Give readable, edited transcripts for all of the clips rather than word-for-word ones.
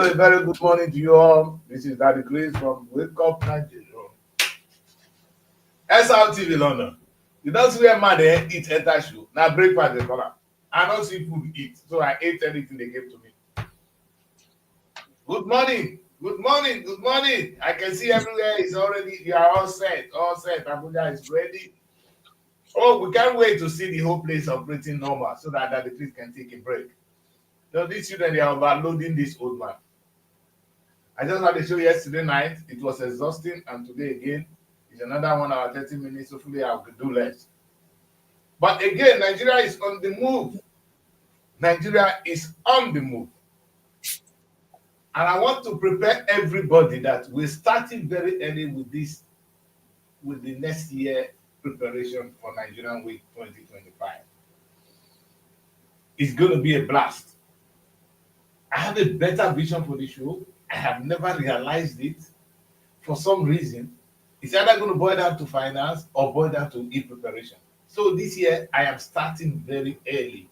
a very good morning to you all. This is Daddy Chris from Wake Up Nigeria. Srtv London. You don't see where man they eat enter shoe. Now breakfast they call am. I don't see food eat, so I ate anything they gave to me. Good morning, good morning, good morning. I can see everywhere is already. You are all set, all set. Abuja is ready. Oh, we can't wait to see the whole place operating normal so that Daddy Chris can take a break. No, these children they are overloading this old man. I just had a show yesterday night. It was exhausting, and today again is another 1 hour 30 minutes. Hopefully, I could do less. But again, Nigeria is on the move. Nigeria is on the move, and I want to prepare everybody that we're starting very early with this, with the next year preparation for Nigerian Week 2025. It's going to be a blast. I have a better vision for the show. I have never realized it. For some reason, it's either going to boil down to finance or boil down to e-preparation. So this year, I am starting very early.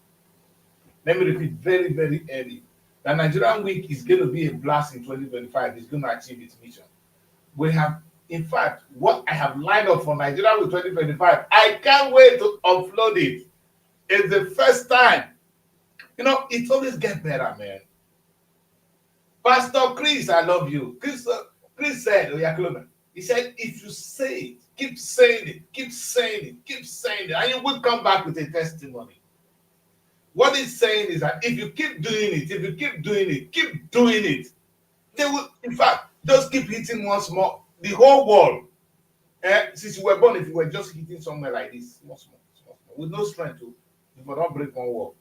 Let me repeat, very, very early. The Nigerian Week is going to be a blast in 2025. It's going to achieve its mission. We have, in fact, what I have lined up for Nigeria Week 2025, I can't wait to upload it. It's the first time. You know, it always gets better, man. Pastor Chris, I love you. Chris said, he said, if you say it, keep saying it, keep saying it, keep saying it, and you will come back with a testimony. What he's saying is that if you keep doing it, if you keep doing it, keep doing it, they will, in fact, just keep hitting once more. The whole wall. Since you were born, if you were just hitting somewhere like this, small, with no strength to, you will not break one wall.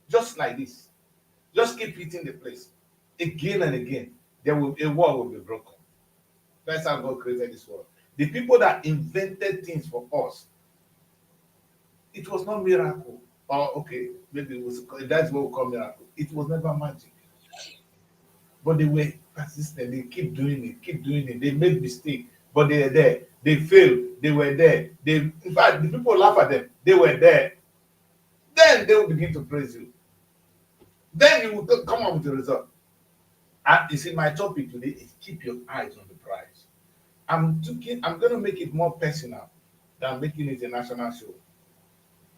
Just like this. Just keep hitting the place. Again and again, a wall will be broken. That's how God created this world. The people that invented things for us, it was not miracle. Or okay, maybe it was, that's what we call miracle. It was never magic. But they were persistent. They keep doing it, keep doing it. They made mistakes, but they were there. They failed. They were there. In fact, the people laugh at them. They were there. Then they will begin to praise you. Then you will come up with the result. And you see, my topic today is keep your eyes on the prize. I'm going to make it more personal than making it a national show.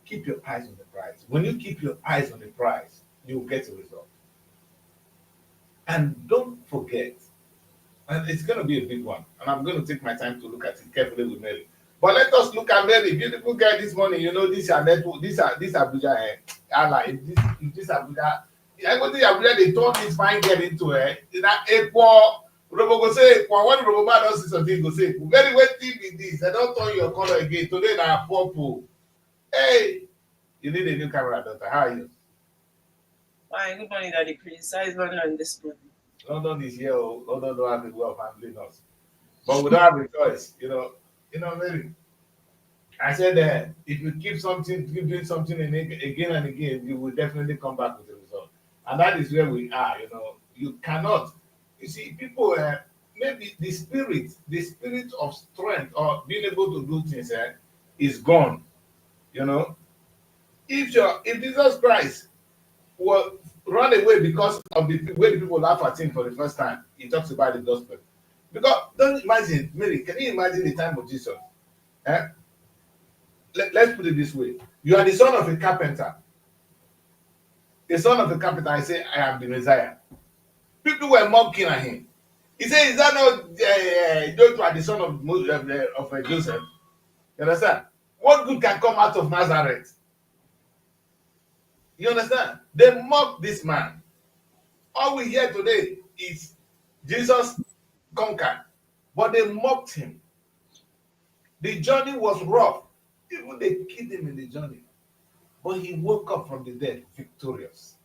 Keep your eyes on the prize. When you keep your eyes on the prize, you'll get a result. And don't forget, and it's going to be a big one, and I'm going to take my time to look at it carefully with Mary. But let us look at Mary, beautiful girl this morning. You know, this Abuja, this Abuja. I go to Abuja, they turn this fine girl into that equal. Robo go say, when Robo does see something, go say, very well, TV this. I don't turn your color again. Today, now purple. Hey, you need a new camera, daughter. How are you? Hi, good morning, Daddy Chris. How is London this morning? London is here. London don't have the way of handling us. But we don't have a choice. You know, Mary. I said if you keep doing something again and again, you will definitely come back with a result. And that is where we are. You know, you cannot. You see, people maybe the spirit of strength or being able to do things is gone. You know, if Jesus Christ will run away because of the way the people laugh at him for the first time, he talks about the gospel. Because don't imagine, Mary, can you imagine the time of Jesus? Let's put it this way. You are the son of a carpenter. The son of a carpenter, I say, I am the Messiah. People were mocking at him. He said, is that not Joshua, the son of Joseph? You understand? What good can come out of Nazareth? You understand? They mocked this man. All we hear today is Jesus conquered, but they mocked him. The journey was rough. Even they killed him in the journey. But he woke up from the dead victorious.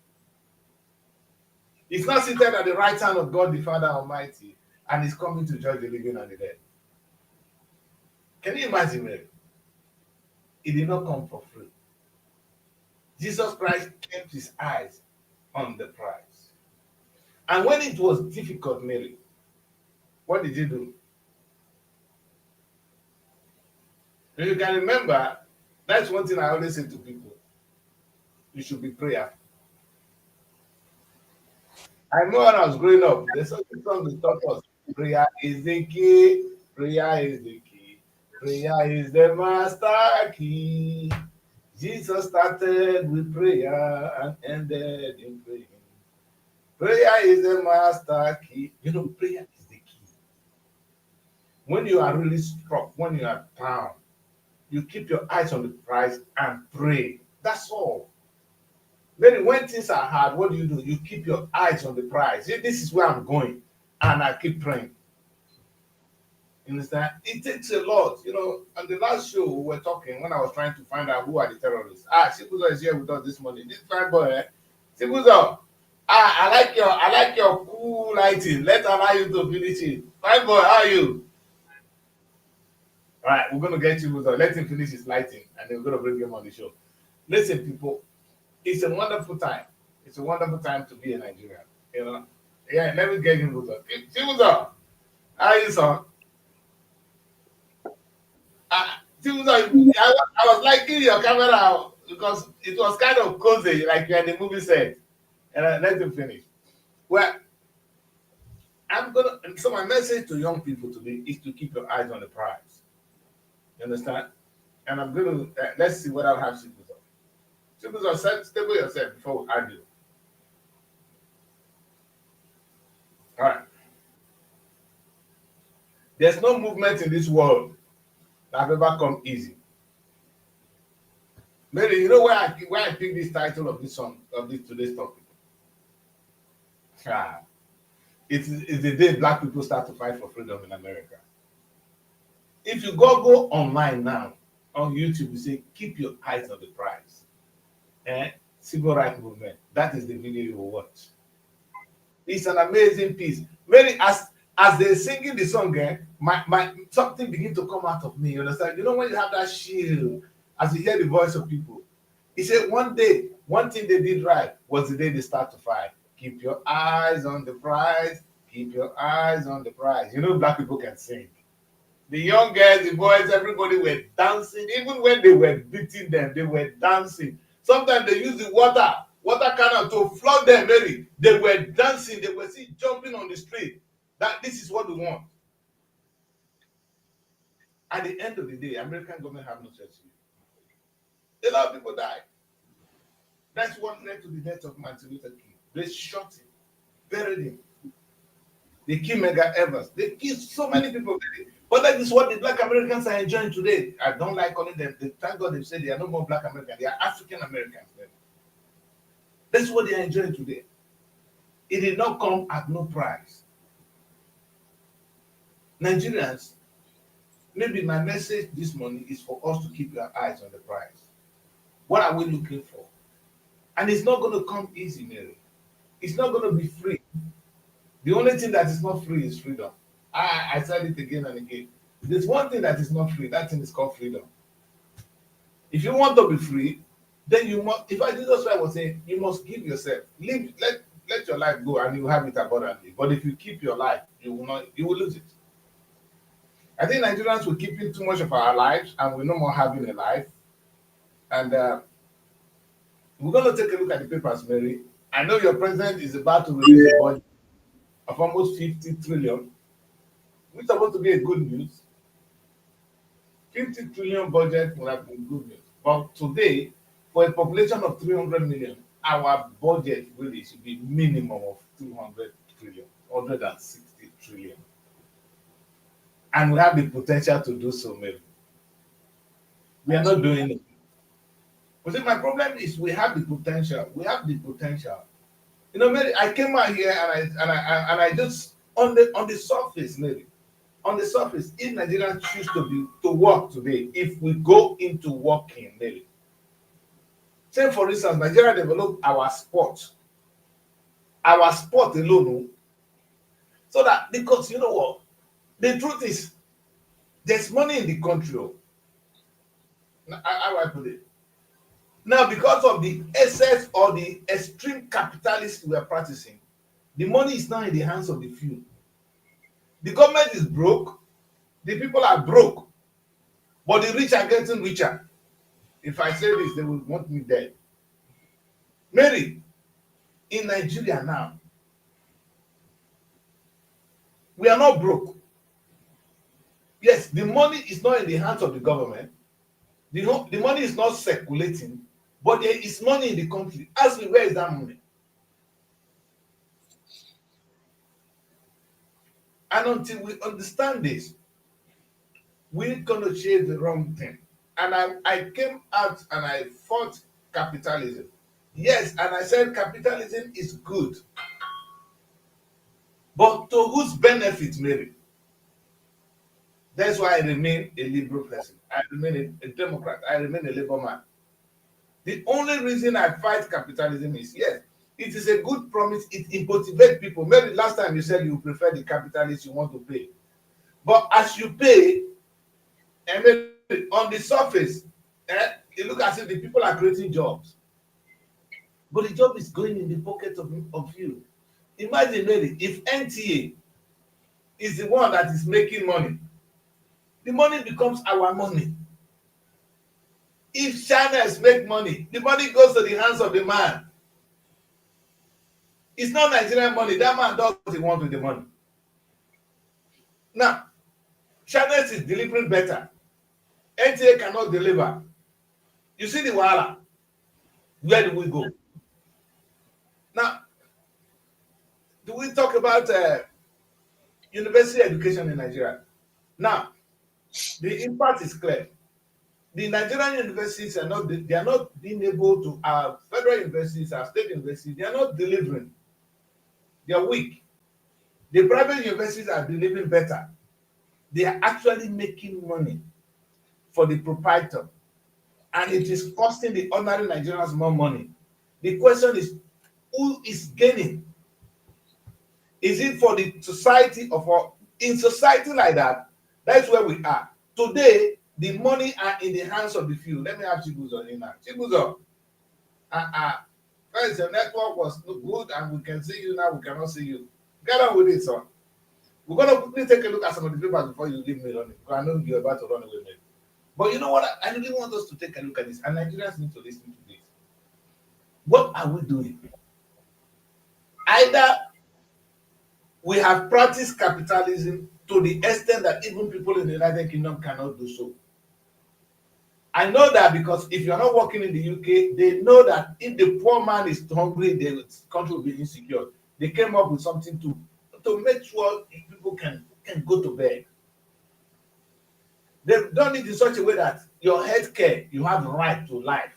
He's not seated at the right hand of God the Father Almighty, and he's coming to judge the living and the dead. Can you imagine it? He did not come for free. Jesus Christ kept his eyes on the prize. And when it was difficult, Mary, what did he do? If you can remember, that's one thing I always say to people. You should be prayerful. I remember when I was growing up, there's something song they taught us. Prayer is the key. Prayer is the key. Prayer is the master key. Jesus started with prayer and ended in praying. Prayer is the master key. You know, prayer is the key. When you are really struck, when you are down, you keep your eyes on the prize and pray. That's all. Then when things are hard, what do? You keep your eyes on the prize. This is where I'm going, and I keep praying. You understand? It takes a lot. You know, on the last show we were talking when I was trying to find out who are the terrorists. Sibuzo is here with us this morning. This fine boy, eh? Sibuzo, I like your cool lighting. Let's allow you to finish it. Fine boy, how are you? All right, we're gonna get Sibuzo. Let him finish his lighting, and then we're gonna bring him on the show. Listen, people, it's a wonderful time. It's a wonderful time to be a Nigerian. You know, yeah. Let me get him Sibuzo. Sibuzo, how are you, son? Sibuzo, I was liking your camera because it was kind of cozy, like you're in the movie set. And let him finish. Well, so my message to young people today is to keep your eyes on the prize. You understand? And I'm gonna let's see what I'll have Sibuzo. Sibuzo, stable yourself before we argue. All right. There's no movement in this world that have ever come easy. Maybe you know why I picked this title of this song of this today's topic. Ah, it's the day black people start to fight for freedom in America. If you go online now on YouTube, you say keep your eyes on the prize. Civil rights movement. That is the video you will watch. It's an amazing piece. Very as they're singing the song, my something begin to come out of me. You understand? You know when you have that shield as you hear the voice of people. He said one day, one thing they did right was the day they start to fight. Keep your eyes on the prize. Keep your eyes on the prize. You know, black people can sing. The young girls, the boys, everybody were dancing. Even when they were beating them, they were dancing. Sometimes they use the water cannon to flood them, maybe. They were dancing. They were still jumping on the street. That this is what we want. At the end of the day, American government have no choice. A lot of people died. That's what led to the death of Martin Luther King. They shot him, buried him. They killed Medgar Evers. They killed so many people. But that is what the black Americans are enjoying today. I don't like calling them. Thank God they say they are no more black Americans. They are African Americans. That's what they are enjoying today. It did not come at no price. Nigerians, maybe my message this morning is for us to keep your eyes on the prize. What are we looking for? And it's not going to come easy, Mary. It's not going to be free. The only thing that is not free is freedom. I said it again and again. There's one thing that is not free. That thing is called freedom. If you want to be free, then you must. If I Jesus Christ was saying, you must give yourself. Let your life go, and you have it abundantly. But if you keep your life, you will not. You will lose it. I think Nigerians will keep in too much of our lives, and we're no more having a life. And we're going to take a look at the papers, Mary. I know your president is about to release a budget of almost 50 trillion, which is supposed to be a good news. 50 trillion budget would have been good news. But today, for a population of 300 million, our budget really should be minimum of 200 trillion, 160 trillion. And we have the potential to do so, maybe. We are not doing it. But see, my problem is we have the potential. We have the potential. You know, maybe I came out here and I just on the surface, maybe on the surface, if Nigerians choose to work today, if we go into working, maybe. Say for instance, Nigeria developed our sport alone, so that because you know what, the truth is, there's money in the country. How I put it. Now, because of the excess or the extreme capitalism we are practicing, the money is now in the hands of the few. The government is broke, the people are broke, but the rich are getting richer. If I say this, they will want me dead. Mary, in Nigeria now, We are not broke. Yes, the money is not in the hands of the government. The money is not circulating, but there is money in the country. Ask me, where is that money? And until we understand this, we're going to chase the wrong thing. And I came out and I fought capitalism. Yes, and I said capitalism is good. But to whose benefit, maybe? That's why I remain a liberal person. I remain a Democrat. I remain a labor man. The only reason I fight capitalism is, yes, it is a good promise. It motivates people. Maybe last time you said you prefer the capitalist you want to pay. But as you pay, and maybe on the surface, it looks as if the people are creating jobs. But the job is going in the pocket of you. Imagine, maybe, if NTA is the one that is making money, the money becomes our money. If channels make money, the money goes to the hands of the man. It's not Nigerian money. That man does what he wants with the money. Now, channels is delivering better. NTA cannot deliver. You see the wahala. Where do we go? Now, do we talk about university education in Nigeria? Now, the impact is clear. The Nigerian universities are not being able to, our federal universities, our state universities, they are not delivering. They are weak. The private universities are delivering better. They are actually making money for the proprietor, and it is costing the ordinary Nigerians more money. The question is, who is gaining? Is it for the society of all? In society like that, that's where we are. Today, the money are in the hands of the few. Let me have Chibuzo in now. Chibuzo, first your network was good and we can see you now, we cannot see you. Get on with it, son. We're going to quickly take a look at some of the papers before you leave me running. Because I know you're about to run away, maybe. But you know what? I really want us to take a look at this, and Nigerians need to listen to this. What are we doing? Either we have practiced capitalism to the extent that even people in the United Kingdom cannot do so. I know that because if you're not working in the UK, they know that if the poor man is hungry, the country will be insecure. They came up with something to make sure people can go to bed. They've done it in such a way that your health care, you have the right to life.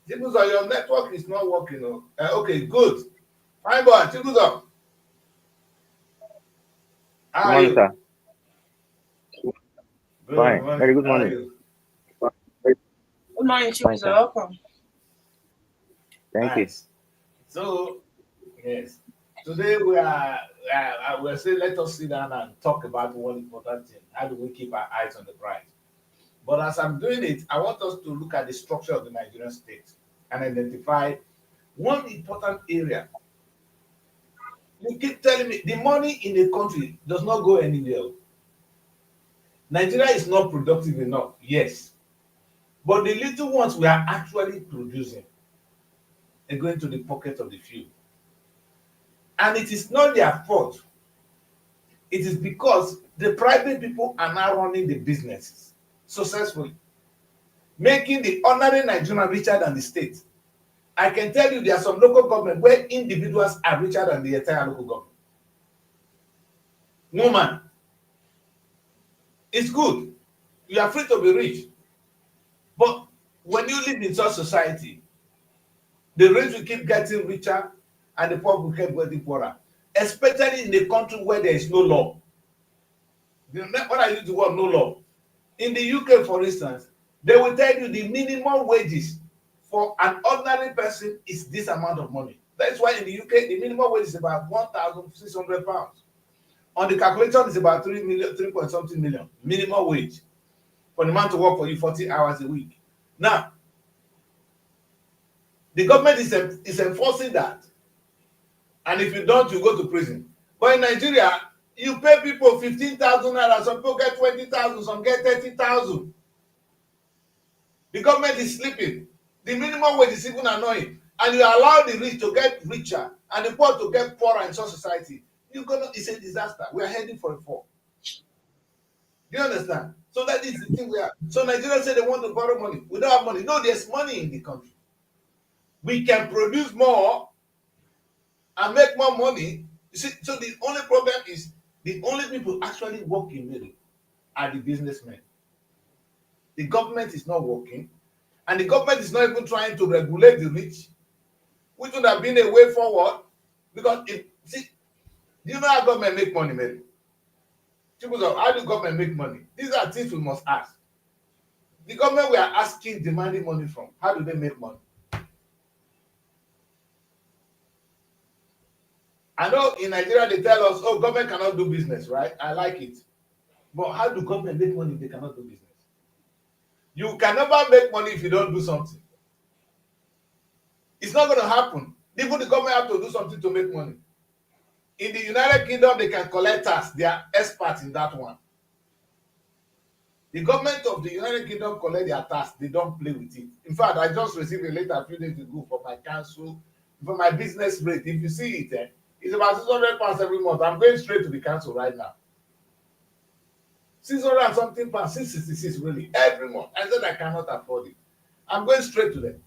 Chibuzo, your network is not working. Okay, good. Fine, boy. Chibuzo. How are you? Sir. Good Fine. morning. Very good How are morning. you? Good morning, Fine, Chibuzo. sir. Welcome. Thank you. Nice. So, yes. Today we're saying let us sit down and talk about one important thing. How do we keep our eyes on the prize? But as I'm doing it, I want us to look at the structure of the Nigerian state and identify one important area. You keep telling me the money in the country does not go anywhere. Nigeria is not productive enough, yes. But the little ones we are actually producing are going to the pocket of the few. And it is not their fault. It is because the private people are now running the businesses successfully, making the ordinary Nigerian richer than the state. I can tell you there are some local government where individuals are richer than the entire local government. No man. It's good. You are free to be rich. But when you live in such society, the rich will keep getting richer and the poor will keep getting poorer. Especially in a country where there is no law. When I use the word no law, in the UK, for instance, they will tell you the minimum wages for an ordinary person is this amount of money. That's why in the UK, the minimum wage is about £1,600. On the calculation, it's about 3 point something million minimum wage for the man to work for you 40 hours a week. Now, the government is enforcing that. And if you don't, you go to prison. But in Nigeria, you pay people 15,000 naira, some people get 20,000, some get 30,000. The government is sleeping. The minimum wage is even annoying. And you allow the rich to get richer and the poor to get poorer in such society. It's a disaster. We are heading for a fall. Do you understand? So that is the thing we are. So Nigerians say they want to borrow money. We don't have money. No, there's money in the country. We can produce more and make more money. You see, so the only problem is the only people actually working really are the businessmen. The government is not working, and the government is not even trying to regulate the rich, which would have been a way forward. Because do you know how government make money, Mary? How do government make money? These are things we must ask. The government we are asking, demanding money from, how do they make money? I know in Nigeria they tell us, oh, government cannot do business, right? I like it. But how do government make money if they cannot do business? You can never make money if you don't do something. It's not going to happen. Even the government have to do something to make money. In the United Kingdom, they can collect tax. They are experts in that one. The government of the United Kingdom collect their tax. They don't play with it. In fact, I just received a letter a few days ago for my council, for my business rate. If you see it, it's about £600 every month. I'm going straight to the council right now. 600 and something pounds, 666 really, every month. I said I cannot afford it. I'm going straight to them.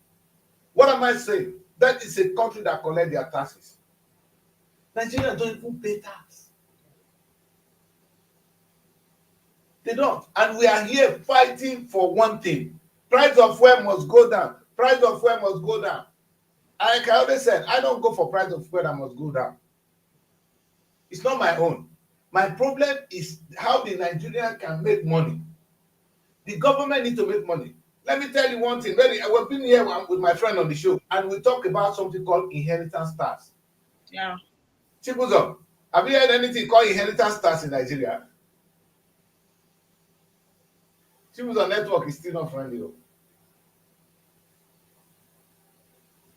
What am I saying? That is a country that collect their taxes. Nigeria don't even pay tax. They don't. And we are here fighting for one thing. Price of fuel must go down. Price of fuel must go down. And like I always said, I don't go for price of fuel that must go down. It's not my own. My problem is how the Nigerian can make money. The government need to make money. Let me tell you one thing. We've been here with my friend on the show, and we talk about something called inheritance tax. Yeah. Chibuzo, have you heard anything called inheritance tax in Nigeria? Chibuzo network is still not friendly.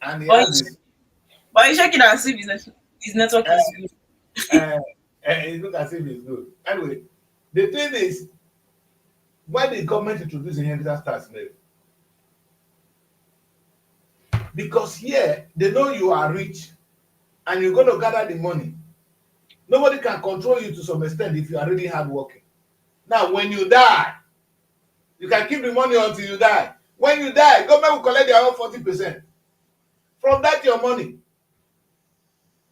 And he has this. But he's checking and see if his network is good. It looks as if it's good. Anyway, the thing is, why the government introduced inheritance tax? Because here they know you are rich and you're going to gather the money. Nobody can control you to some extent if you are really hardworking. Now, when you die, you can keep the money until you die. When you die, government will collect their own 40%. From that, your money.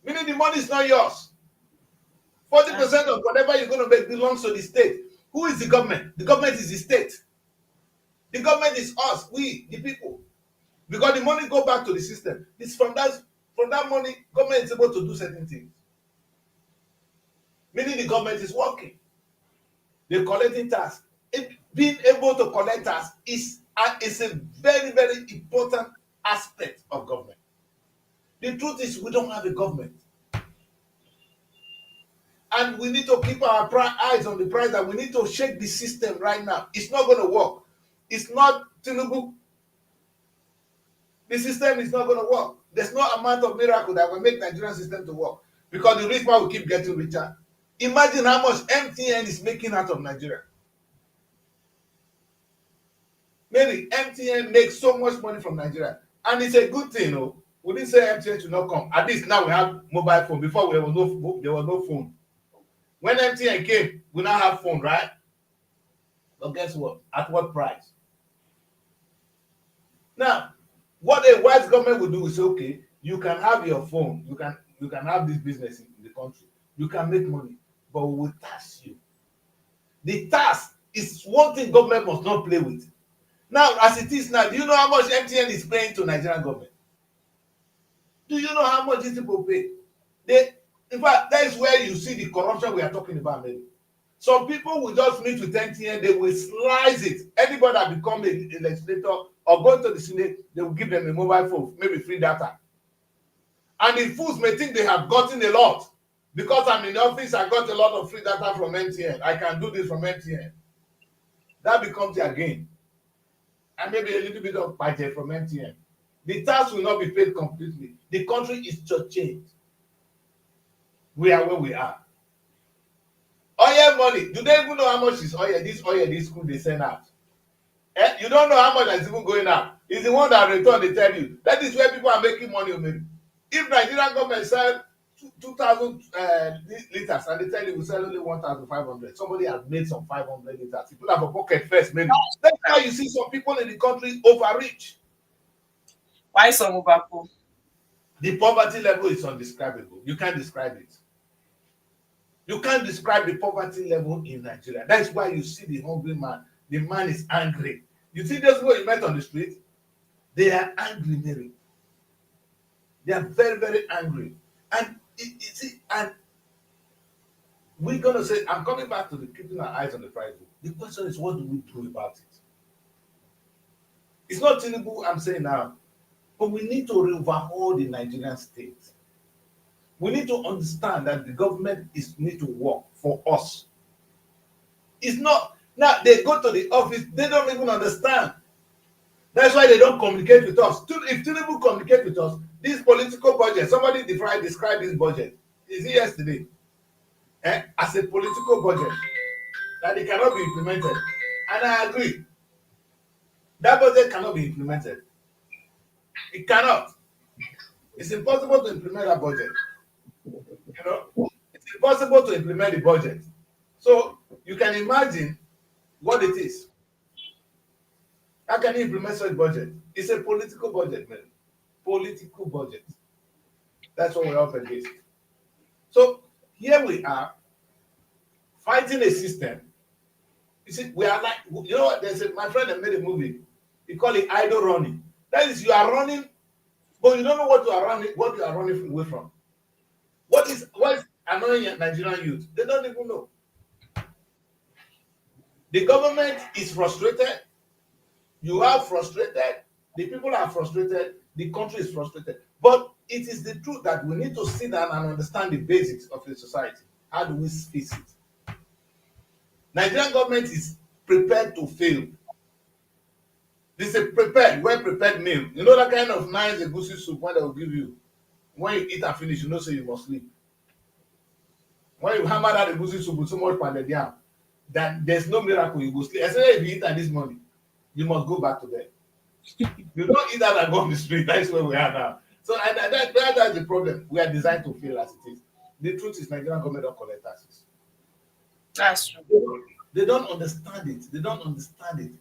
Meaning the money is not yours. 40% of whatever you're going to make belongs to the state. Who is the government? The government is the state. The government is us, we, the people. Because the money go back to the system. It's from that money, government is able to do certain things. Meaning the government is working. They're collecting tax. Being able to collect tax is a very, very important aspect of government. The truth is we don't have a government. And we need to keep our eyes on the price, and we need to shake the system right now. It's not going to work. It's not Tinubu. The system is not going to work. There's no amount of miracle that will make Nigerian system to work, because the rich man will keep getting richer. Imagine how much MTN is making out of Nigeria. Maybe MTN makes so much money from Nigeria, and it's a good thing. No, we didn't say MTN should not come. At least now we have mobile phone. Before there was no phone. When MTN came, we now have phone, right? But guess what? At what price? Now, what a wise government will do is say, okay, you can have your phone, you can have this business in the country, you can make money, but we will tax you. The tax is one thing government must not play with. Now, as it is now, do you know how much MTN is paying to Nigerian government? Do you know how much these people pay? In fact, that is where you see the corruption we are talking about. Maybe some people will just meet with MTN, they will slice it. Anybody that become a legislator or going to the Senate, they will give them a mobile phone, maybe free data. And the fools may think they have gotten a lot. Because I'm in the office, I got a lot of free data from MTN. I can do this from MTN. That becomes their gain. And maybe a little bit of budget from MTN. The tax will not be paid completely. The country is just changed. We are where we are. Oil money. Do they even know how much is oil? This school they send out. You don't know how much is even going out. It's the one that return they tell you. That is where people are making money. Maybe. If Nigerian government sell 2,000 liters, and they tell you we sell only 1,500. Somebody has made some 500 liters. You put up a bucket first, maybe. That's why you see some people in the country overreach. Why some overpoor? The poverty level is undescribable. You can't describe it. You can't describe the poverty level in Nigeria. That's why you see the hungry man. The man is angry. You see those people you met on the street? They are angry, Mary. They are very, very angry. And and we're gonna say, I'm coming back to the keeping our eyes on the prize. The question is, what do we do about it? It's not Tinubu I'm saying now, but we need to overhaul the Nigerian state. We need to understand that the government need to work for us. It's not now they go to the office, they don't even understand. That's why they don't communicate with us. If Tinubu communicate with us, this political budget, somebody described this budget. Is it yesterday? As a political budget that it cannot be implemented. And I agree. That budget cannot be implemented. It cannot. It's impossible to implement that budget. You know, it's impossible to implement the budget. So you can imagine what it is. How can you implement such budget? It's a political budget, man. Political budget. That's what we're up against. So here we are fighting a system. You see, we are like, you know what? My friend that made a movie. He called it idle running. That is, you are running, but you don't know what you are running away from. What is annoying Nigerian youth? They don't even know. The government is frustrated. You are frustrated. The people are frustrated. The country is frustrated. But it is the truth that we need to sit down and understand the basics of the society. How do we fix it? Nigerian government is prepared to fail. This is a well-prepared meal. You know that kind of nice egusi soup when they will give you. When you eat and finish, you know, say you must sleep. When you hammer that egusi soup with so much pounded yam, that there's no miracle you go sleep. Especially if you eat at this morning, you must go back to bed. You don't eat that and go on the street. That's where we are now. So that's the problem. We are designed to fail as it is. The truth is, Nigerian government don't collect taxes. That's true. They don't understand it. They don't understand it.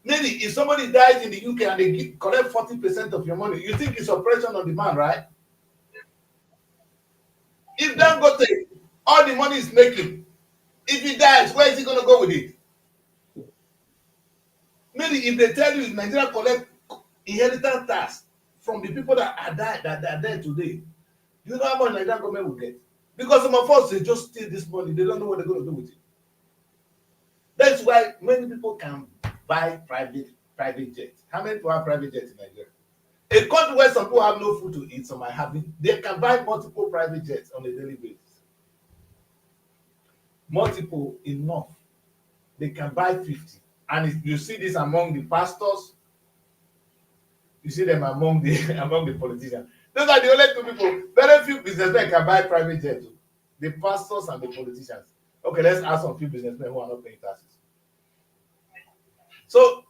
Maybe if somebody dies in the UK and they collect 40% of your money, you think it's oppression on the man, right? If Dangote, all the money is making, if he dies, where is he going to go with it? Maybe if they tell you Nigeria collect inheritance tax from the people that are there today, you know how much Nigerian government will get? Because some of us, they just steal this money. They don't know what they're going to do with it. That's why many people can buy private jets. How many people have private jets in Nigeria? A country where some people have no food to eat, some are having, they can buy multiple private jets on a daily basis. Multiple enough. They can buy 50. And if you see this among the pastors, you see them among the politicians. Those are the only two people. Very few businessmen can buy private jets. The pastors and the politicians. Okay, let's ask some few businessmen who are not paying taxes. So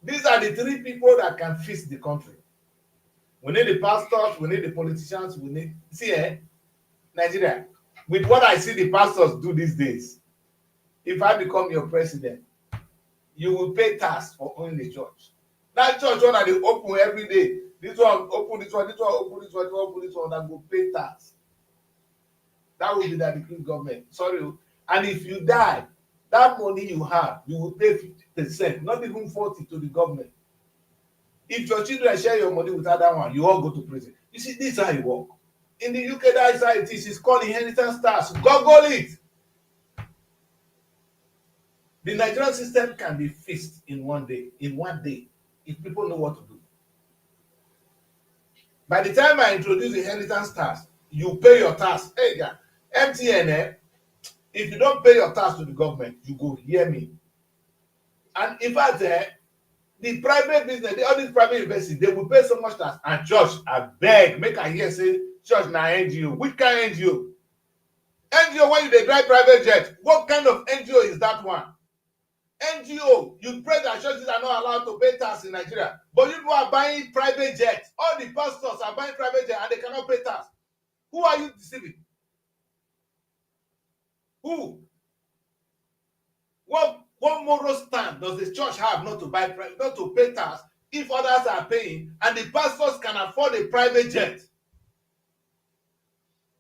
these are the three people that can fix the country. We need the pastors, we need the politicians, we need Nigeria. With what I see the pastors do these days, if I become your president, you will pay tax for owning the church. That church one that they open every day. This one open, this one open, this one open, this one that will pay tax. That will be the decree government. Sorry. And if you die, that money you have, you will pay 50%, not even 40% to the government. If your children share your money with that one, you all go to prison. You see, this is how it works. In the UK, that is how it is. It's called inheritance tax. Google it. The Nigerian system can be fixed in one day, if people know what to do. By the time I introduce inheritance tax, you pay your tax. Hey, yeah, MTN, if you don't pay your tax to the government, you go hear me. And in fact, the private business, all these private universities, they will pay so much tax. And church, I beg, make I hear say, church na NGO. Which kind of NGO? NGO when they drive private jet. What kind of NGO is that one? NGO, you pray that churches are not allowed to pay tax in Nigeria, but you are buying private jets. All the pastors are buying private jets and they cannot pay tax. Who are you deceiving? Who? What moral stand does the church have not to pay tax if others are paying and the pastors can afford a private jet?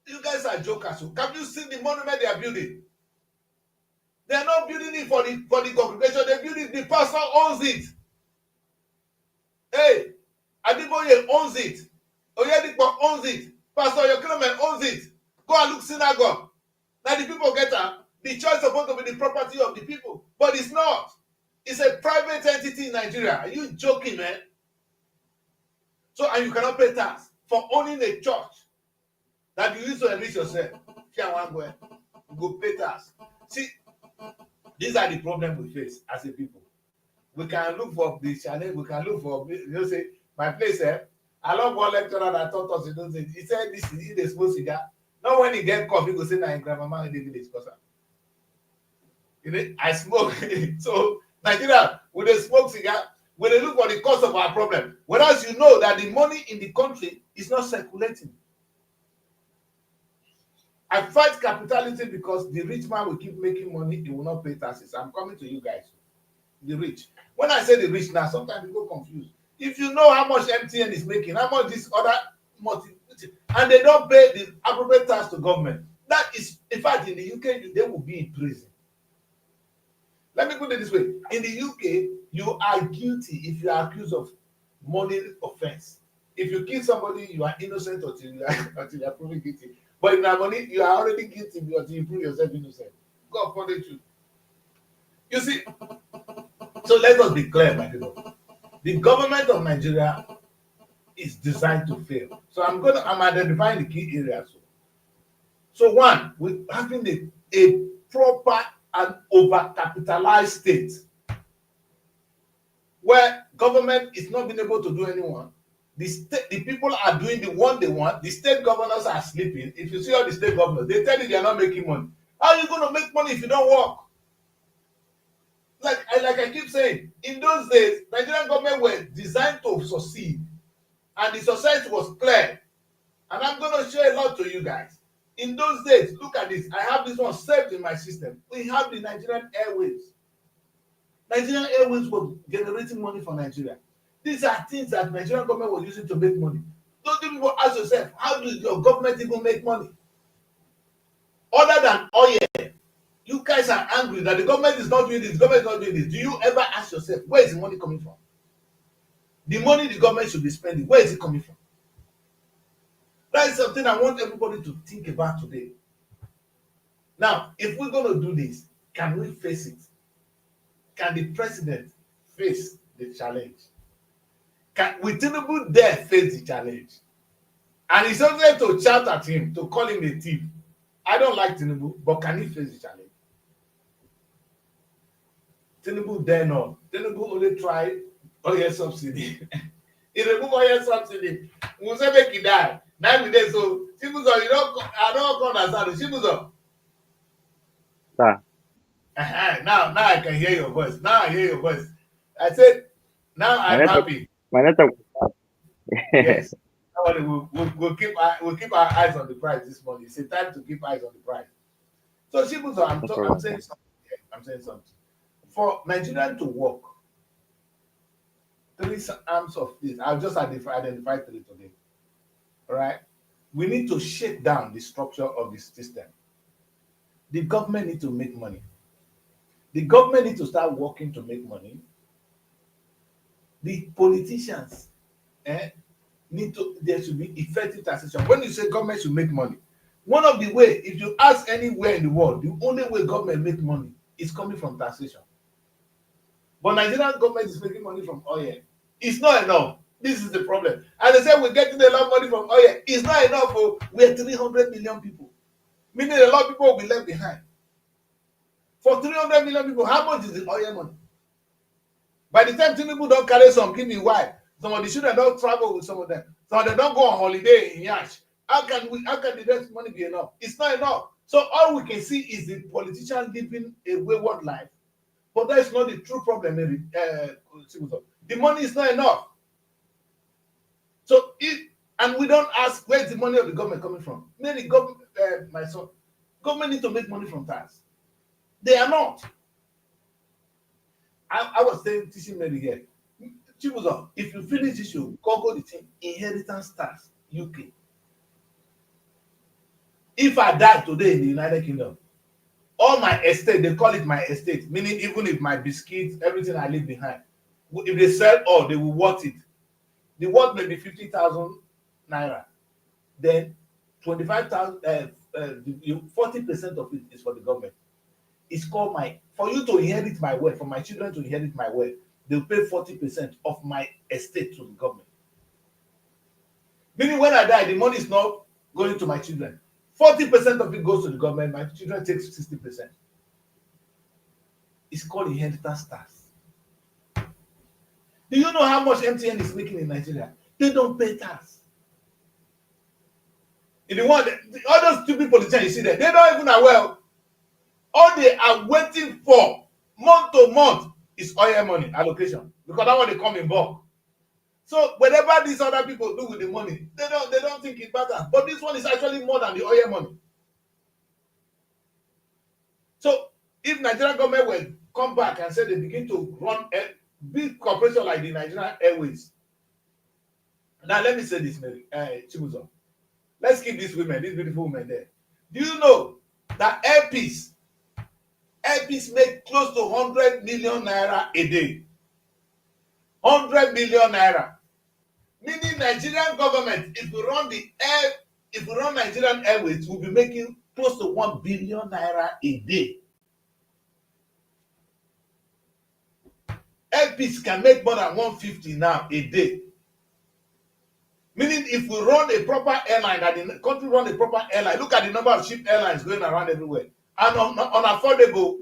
You guys are jokers. Can you see the monument they are building? They are not building it for the congregation. They build it. The pastor owns it. Hey, Adiboye owns it. Oyedipo owns it. Pastor Yokelomen owns it. Go and look synagogue. Now the people get up. The church is supposed to be the property of the people, but it's not. It's a private entity in Nigeria. Are you joking, man? So, and you cannot pay tax for owning a church that you use to enrich yourself. You go pay tax. See, these are the problems we face as a people. We can look for the challenge. We can look for, say, my place, I love one lecturer that taught us, he said, this is the small cigar. Not when he get coffee, he go say, nah, grandmama in the village, I smoke. So, Nigeria, with a smoke cigar, when they look for the cause of our problem, whereas you know that the money in the country is not circulating. I fight capitalism because the rich man will keep making money, he will not pay taxes. I'm coming to you guys. The rich. When I say the rich now, sometimes people confuse. If you know how much MTN is making, how much this other and they don't pay the appropriate tax to government, that is, in fact, in the UK, they will be in prison. Let me put it this way. In the UK, you are guilty if you are accused of money offense. If you kill somebody, you are innocent until you are proven guilty. But if you have money, you are already guilty until you prove yourself innocent. God punish you. You see, so let us be clear, my people. The government of Nigeria is designed to fail. So I'm identifying the key areas. So one, we're having a proper and overcapitalized state where government is not being able to do anyone. The people are doing the one they want. The state governors are sleeping. If you see all the state governors, they tell you they are not making money. How are you going to make money if you don't work? Like I keep saying, in those days, Nigerian government were designed to succeed, and the success was clear. And I'm going to show a lot to you guys. In those days, look at this. I have this one saved in my system. We have the Nigerian Airways. Nigerian Airways was generating money for Nigeria. These are things that Nigerian government was using to make money. Don't you people ask yourself, how does your government even make money? Other than oil, you guys are angry that the government is not doing this, the government is not doing this. Do you ever ask yourself, where is the money coming from? The money the government should be spending, where is it coming from? That is something I want everybody to think about today. Now, if we're going to do this, can we face it? Can the president face the challenge? Will Tinubu dare face the challenge? And it's okay to shout at him, to call him a thief. I don't like Tinubu, but can he face the challenge? Tinubu dare not. Tinubu only tried oil subsidy. He removed oil subsidy. We say make he die. 9 days. So, Chibuzo, I don't understand. Chibuzo. Sir. Now I can hear your voice. Now I hear your voice. I said, now I'm happy. My network. Yes. We'll keep our eyes on the price this morning. It's a time to keep eyes on the price. So, Chibuzo, I'm saying something. I'm saying something. For Nigerian to work, 3 arms of this. I'll just identify 3 today. All right. We need to shake down the structure of the system. The government needs to make money. The government needs to start working to make money. The politicians there should be effective taxation. When you say government should make money, one of the way, if you ask anywhere in the world, the only way government make money is coming from taxation. But Nigerian government is making money from oil. It's not enough. This is the problem. And they say we're getting a lot of money from oil. It's not enough. We're 300 million people. Meaning a lot of people will be left behind. For 300 million people, how much is the oil money? By the time Tinubu don't carry some, give me why. Some of the children don't travel with some of them. Some of them don't go on holiday in Yash. How can the rest money be enough? It's not enough. So all we can see is the politician living a wayward life. But that's not the true problem. The money is not enough. So And we don't ask where's the money of the government coming from. Maybe government, my son, government need to make money from tax. They are not. I was teaching Mary here. She was on. If you finish this, you Google the thing, inheritance tax, UK. If I die today in the United Kingdom, all my estate, they call it my estate, meaning even if my biscuits, everything I leave behind, if they sell all, they will worth it. The worth may be 50,000 naira. Then 25,000, 40% of it is for the government. It's called for you to inherit my wealth, for my children to inherit my wealth, they'll pay 40% of my estate to the government. Meaning when I die, the money is not going to my children. 40% of it goes to the government, my children take 60%. It's called inheritance tax. Do you know how much MTN is making in Nigeria? They don't pay tax. In the one, all those stupid politicians you see there, they don't even aware. All they are waiting for month to month is oil money allocation, because that one they come in bulk. So whatever these other people do with the money, they don't think it matters. But this one is actually more than the oil money. So if Nigerian government will come back and say they begin to run a big corporation like the Nigerian Airways. Now let me say this, Mary, Chibuzo. Let's keep these women, these beautiful women there. Do you know that airpiece make close to 100 million naira a day? 100 million naira. Meaning Nigerian government, if we run Nigerian Airways, we'll be making close to 1 billion naira a day. Airpiece can make more than 150 now a day. Meaning if we run a proper airline, that the country run a proper airline, look at the number of cheap airlines going around everywhere. And unaffordable.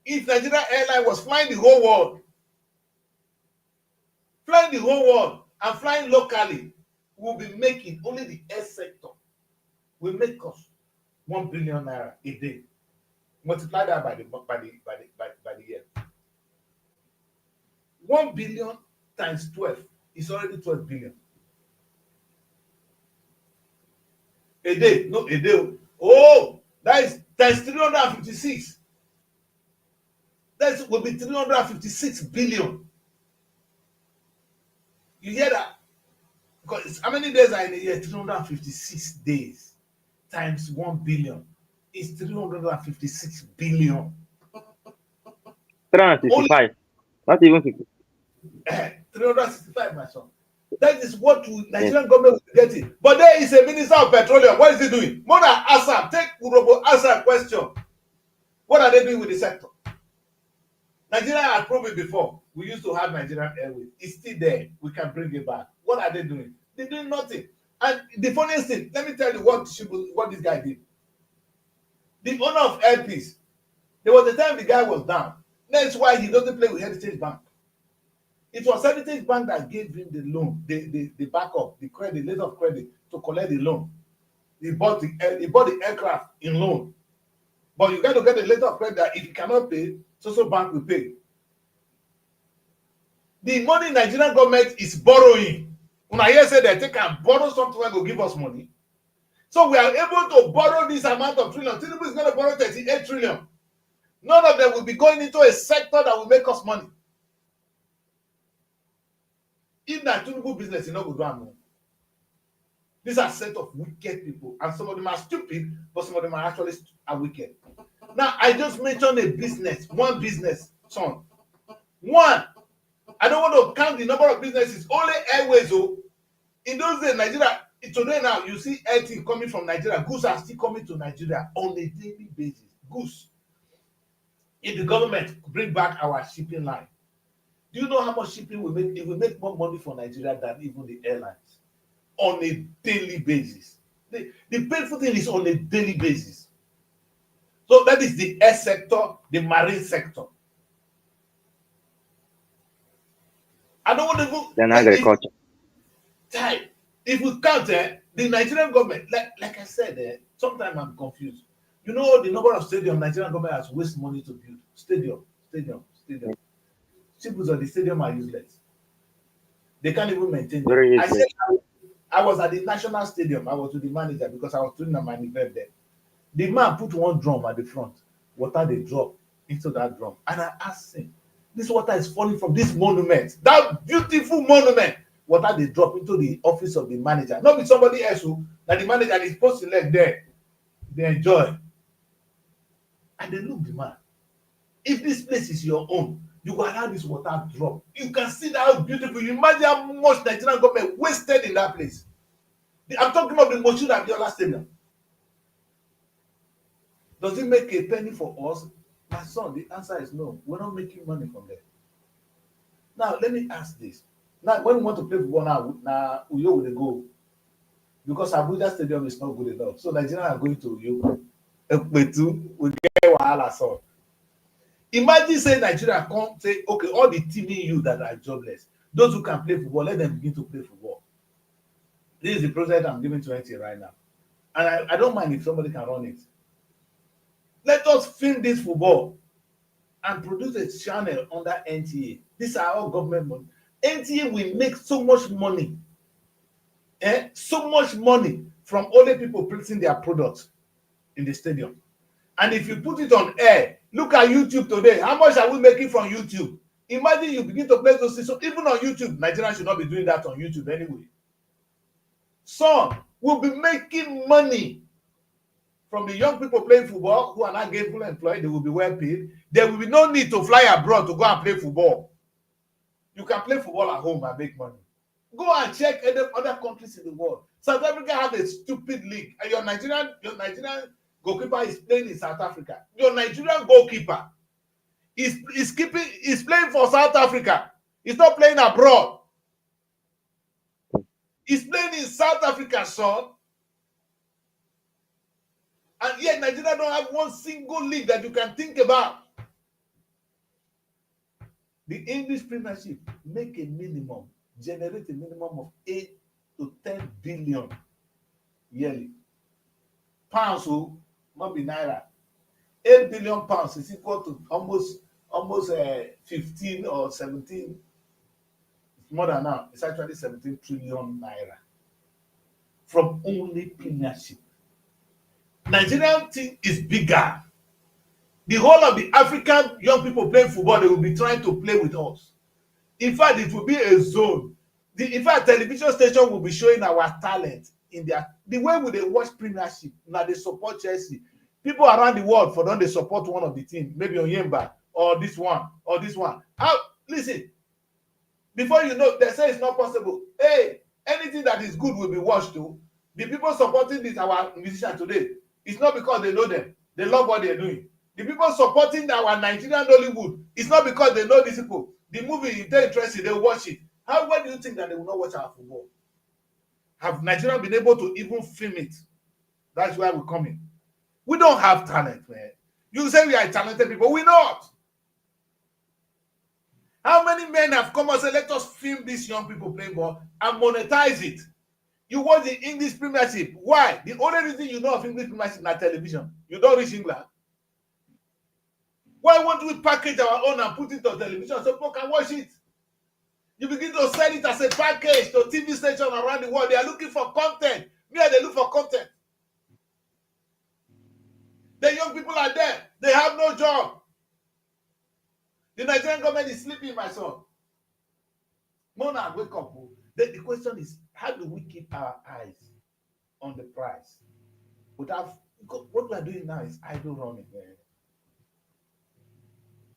If Nigerian Airline was flying the whole world, and flying locally, we'll be making, only the air sector will make us 1 billion naira a day. Multiply that by the year. 1 billion times 12 is already 12 billion. A day, no, a day. Oh, that is times 356. That will be 356 billion. You hear that? Because how many days are in a year? 356 days times 1 billion is 356 billion. 365. Not even 50. 365, my son. That is what Nigerian government will get it. But there is a minister of petroleum. What is he doing? More than ASAP. Take Urobo ASAP question. What are they doing with the sector? Nigeria had proved it before. We used to have Nigerian Airways. It's still there. We can bring it back. What are they doing? They're doing nothing. And the funniest thing, let me tell you what this guy did. The owner of Airpeace, there was a time the guy was down. That's why he doesn't play with Heritage Bank. It was Heritage Bank that gave him the loan, the backup, the credit, letter of credit to collect the loan. He bought the aircraft in loan. But you got to get a letter of credit that if you cannot pay, social bank will pay. The money Nigerian government is borrowing. When I hear say that they can borrow something that will give us money. So we are able to borrow this amount of trillion. Tinubu is going to borrow 38 trillion. None of them will be going into a sector that will make us money. If that Tinubu business is not good, these are a set of wicked people, and some of them are stupid, but some of them are actually wicked. Now, I just mentioned a business, one business, son. One. I don't want to count the number of businesses. Only Airways, oh. In those days, Nigeria, today now, you see everything coming from Nigeria. Goods are still coming to Nigeria on a daily basis. Goods. If the government bring back our shipping line, do you know how much shipping will make? It will make more money for Nigeria than even the airlines on a daily basis. The painful thing is on a daily basis. So that is the air sector, the marine sector. I don't want to go. Then agriculture. If we count the Nigerian government, like I said, sometimes I'm confused. You know the number of stadiums Nigerian government has wasted money to build. Stadium. Simples on the stadium are useless. They can't even maintain Very it. I easy. said I was at the National Stadium. I was with the manager because I was doing my event there. The man put one drum at the front. Water they drop into that drum. And I asked him, this water is falling from this monument, that beautiful monument. Water they drop into the office of the manager. Not with somebody else who, that the manager is supposed to let there. They enjoy. And they look the man. If this place is your own, you will allow this water drop. You can see that how beautiful. You imagine how much Nigerian government wasted in that place. I'm talking of the Moshood Abiola Stadium. Does it make a penny for us? My son, the answer is no. We're not making money from there. Now, let me ask this. Now, when we want to play football now Uyo will go. Because Abuja Stadium is not good enough. So Nigerians are going to Uyo. Ekpetu, we get wahala so. Imagine say Nigeria come say, okay, all the teaming youth that are jobless, those who can play football, let them begin to play football. This is the project I'm giving to NTA right now. And I don't mind if somebody can run it. Let us film this football and produce a channel under NTA. These are all government money. NTA will make so much money. So much money from only people placing their products in the stadium. And if you put it on air, look at YouTube today. How much are we making from YouTube? Imagine you begin to play those things. So even on YouTube, Nigeria should not be doing that on YouTube anyway. Some will be making money from the young people playing football who are not gainfully employed. They will be well paid. There will be no need to fly abroad to go and play football. You can play football at home and make money. Go and check other countries in the world. South Africa has a stupid league, and your Nigerian goalkeeper is playing in South Africa. Your Nigerian goalkeeper is playing for South Africa. He's not playing abroad. He's playing in South Africa, son. And yet Nigeria don't have one single league that you can think about. The English Premiership make a minimum, generate a minimum of 8 to 10 billion yearly. Pounds will not be naira. 8 billion pounds is equal to almost 15 or 17. It's more than now. It's actually 17 trillion naira from only Premiership. Nigerian team is bigger. The whole of the African young people playing football, they will be trying to play with us. In fact, it will be a zone. In fact, television station will be showing our talent in the way we they watch Premiership. Now they support Chelsea. People around the world for them they support one of the team, maybe Oyemba or this one or this one. Listen, before you know, they say it's not possible. Hey, anything that is good will be watched too. The people supporting this our musician today, it's not because they know them. They love what they're doing. The people supporting our Nigerian Hollywood, it's not because they know these people. The movie, if they're interested, they watch it. Why do you think that they will not watch our football? Have Nigeria been able to even film it? That's why we're coming. We don't have talent, man. You say we are talented people. We're not. How many men have come and said, let us film these young people playing ball and monetize it? You watch the English Premiership. Why? The only reason you know of English Premiership is television. You don't reach England. Why won't we package our own and put it on television so people can watch it? You begin to sell it as a package to TV stations around the world. They are looking for content. They look for content. The young people are there. They have no job. The Nigerian government is sleeping, my son. Mona, wake up. The question is, how do we keep our eyes on the prize? What we are doing now is idle running. Man.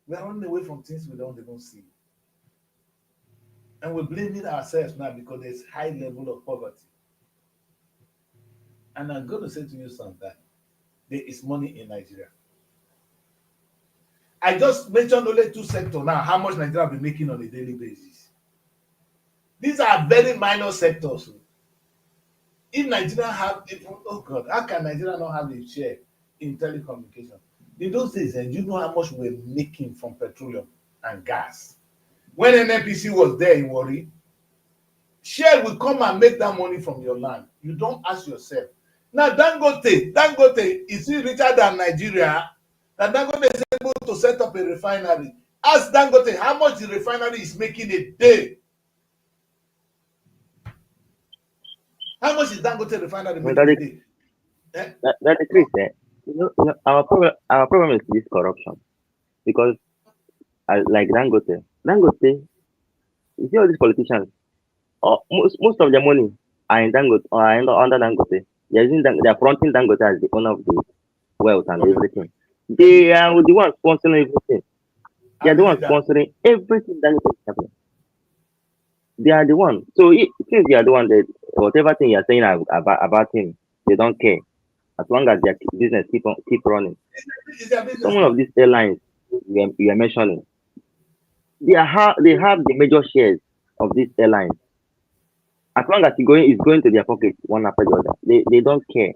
We are running away from things we don't even see. And we're blaming ourselves now because there's high level of poverty. And I'm going to say to you something. There is money in Nigeria. I just mentioned only 2 sectors now, how much Nigeria will be making on a daily basis. These are very minor sectors. If Nigeria have, oh God, how can Nigeria not have a share in telecommunication? In those days, and you know how much we're making from petroleum and gas. When NNPC was there in Warri, Shell will come and make that money from your land. You don't ask yourself. Now, Dangote is he richer than Nigeria? That Dangote is able to set up a refinery. Ask Dangote how much the refinery is making a day. How much is Dangote refinery No, making a day? Eh? that the truth, eh? Our problem is this corruption because like Dangote, you see all these politicians, most of their money are in Dangote or are under Dangote. They are fronting Dangote as the owner of the wealth and Okay. everything. They are the ones sponsoring everything. They I are the ones believe that. sponsoring everything Dangote is happening. They are the one. So since they are the one that whatever thing you are saying about him, they don't care as long as their business keep running. It's their business Some of now. these airlines you are mentioning, they have the major shares of these airlines. As long as it's going to their pocket one after the other, they don't care.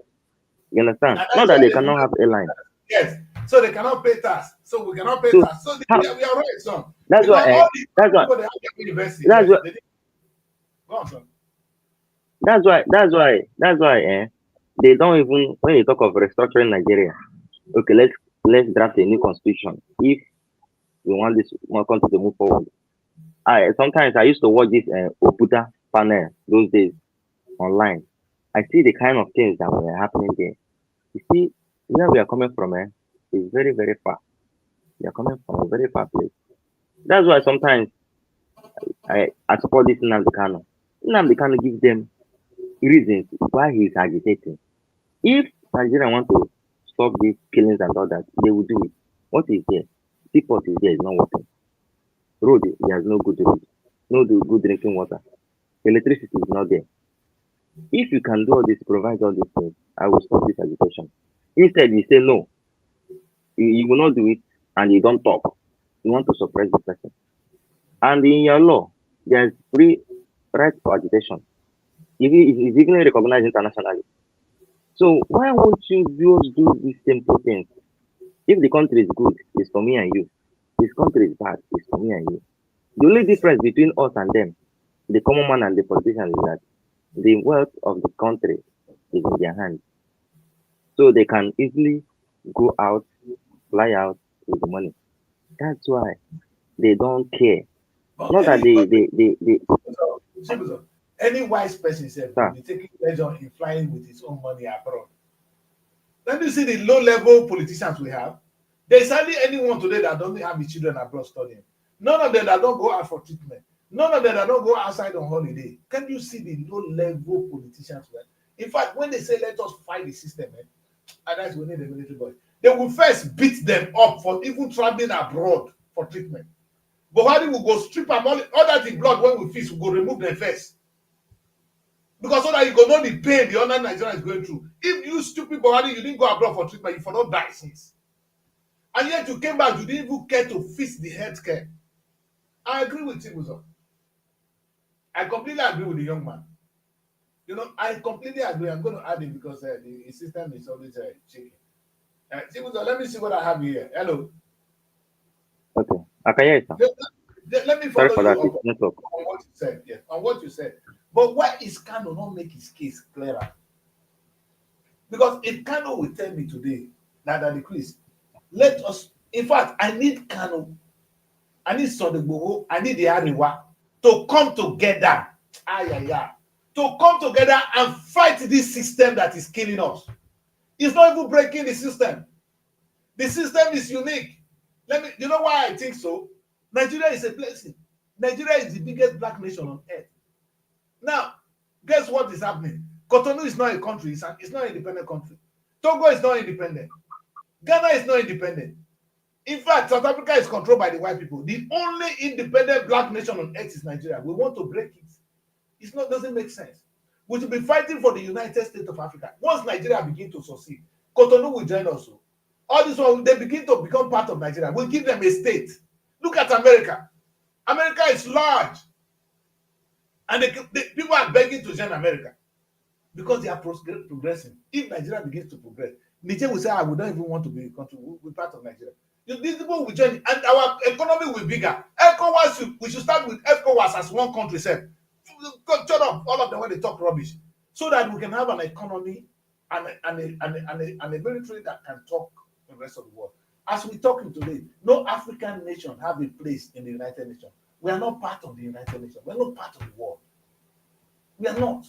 You understand? And Not that's that why they they do cannot have airlines. yes. So they cannot pay tax. So we cannot pay So tax. So how we are right, son. that's why Because all these that's why people they have their university, that's yes. why They did. Go on, son. that's why they don't even when you talk of restructuring Nigeria. Okay, let's draft a new constitution if we want this one country to move forward. I used to watch this Oputa panel those days online. I see the kind of things that were happening there. You see, where we are coming from, is very, very far. We are coming from a very far place. That's why sometimes I support this Nnamdi Kanu. Nnamdi Kanu gives them reasons why he is agitating. If Nigeria want to stop these killings and all that, they will do it. What is there? Seaport is there, is not working. Road, there's no good road. No good drinking water. Electricity is not there. If you can do all this, provide all these things, I will stop this agitation. Instead, you say no, you will not do it, and you don't talk. You want to suppress the person. And in your law, there's free right for agitation. It's even recognized internationally. So why won't you just do these simple things? If the country is good, it's for me and you. This country is bad, it's for me and you. The only difference between us and them, the common man and the politician, is that the wealth of the country is in their hands. So they can easily go out, fly out with the money. That's why they don't care. But Not that any they so, any wise person said will sir, be taking pleasure in flying with his own money abroad. Then you see the low-level politicians we have. There's hardly anyone today that doesn't have his children abroad studying. None of them that don't go out for treatment. None of them that don't go outside on holiday. Can you see the low-level politicians? Man? In fact, when they say let us fight the system, and that's we need the military boys, they will first beat them up for even traveling abroad for treatment. Buhari will go strip them all that the blood when we fix, we go remove them first. Because so that you go know the pain the other Nigeria is going through. If you stupid Buhari, you didn't go abroad for treatment, you for not die since. And yet you came back, you didn't even care to fix the healthcare. I agree with Chibuzo. I completely agree with the young man. I completely agree. I'm going to add it because the system is always shaking. Chibuzo, let me see what I have here. Hello. okay. Okay, yes, sir. Let me Sorry follow for you that. up It's network. on what you said. Yes, on what you said. But why is Kano not make his case clearer? Because if Kano will tell me today that the Chris, let us. In fact, I need Kano, I need Sodegbogo, I need the Ariwa to come together. To come together and fight this system that is killing us. It's not even breaking the system. The system is unique. You know why I think so? Nigeria is a blessing. Nigeria is the biggest black nation on earth. Now, guess what is happening? Cotonou is not a country, it's not an independent country. Togo is not independent. Ghana is not independent. In fact, South Africa is controlled by the white people. The only independent black nation on earth is Nigeria. We want to break it. Doesn't make sense. We should be fighting for the United States of Africa. Once Nigeria begin to succeed, Cotonou will join us. All this one, they begin to become part of Nigeria. We'll give them a state. Look at America. America is large. And people are begging to join America because they are progressing. If Nigeria begins to progress, Niger will say, we don't even want to be a country. We're part of Nigeria. These people will join, and our economy will be bigger. ECOWAS, we should start with ECOWAS as one country. Shut up, all of them when they talk rubbish, so that we can have an economy and a military that can talk the rest of the world. As we're talking today, no African nation have a place in the United Nations. We are not part of the United Nations. We're not part of the world. We are not.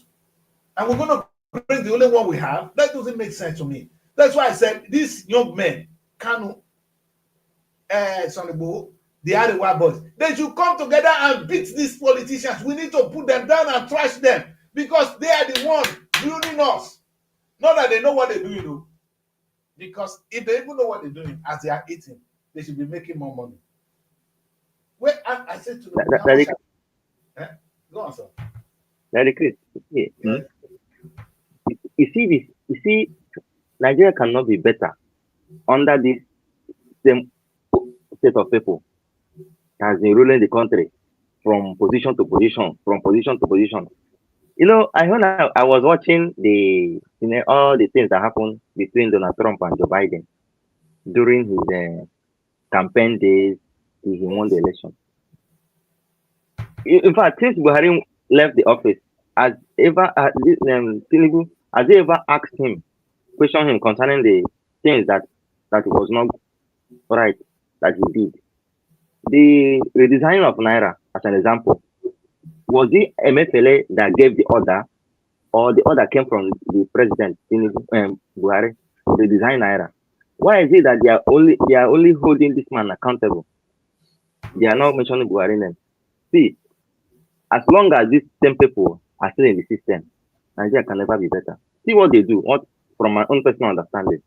and we're going to bring the only one we have. That doesn't make sense to me. That's why I said these young men, Kanu, Sonibo, the Arewa boys, they should come together and beat these politicians. We need to put them down and trash them because they are the ones ruining us. Not that they know what they're doing, though. Because if they even know what they're doing as they are eating, they should be making more money. Well, I said to them, go on, sir. Chris, you see this. You see, Nigeria cannot be better under this same set of people that has been ruling the country from position to position, from position to position. You know, I was watching all the things that happened between Donald Trump and Joe Biden during his campaign days till he won the election. In fact, since Buhari left the office, has Tinubu has he ever asked him, questioned him concerning the things that was not right that he did? The redesign of Naira, as an example, was it MFLA that gave the order, or the order came from the president Buhari to redesign Naira? Why is it that they are only holding this man accountable? They are not mentioning Buhari name. See, as long as these same people are still in the system, Nigeria can never be better. See what they do. What, from my own personal understanding,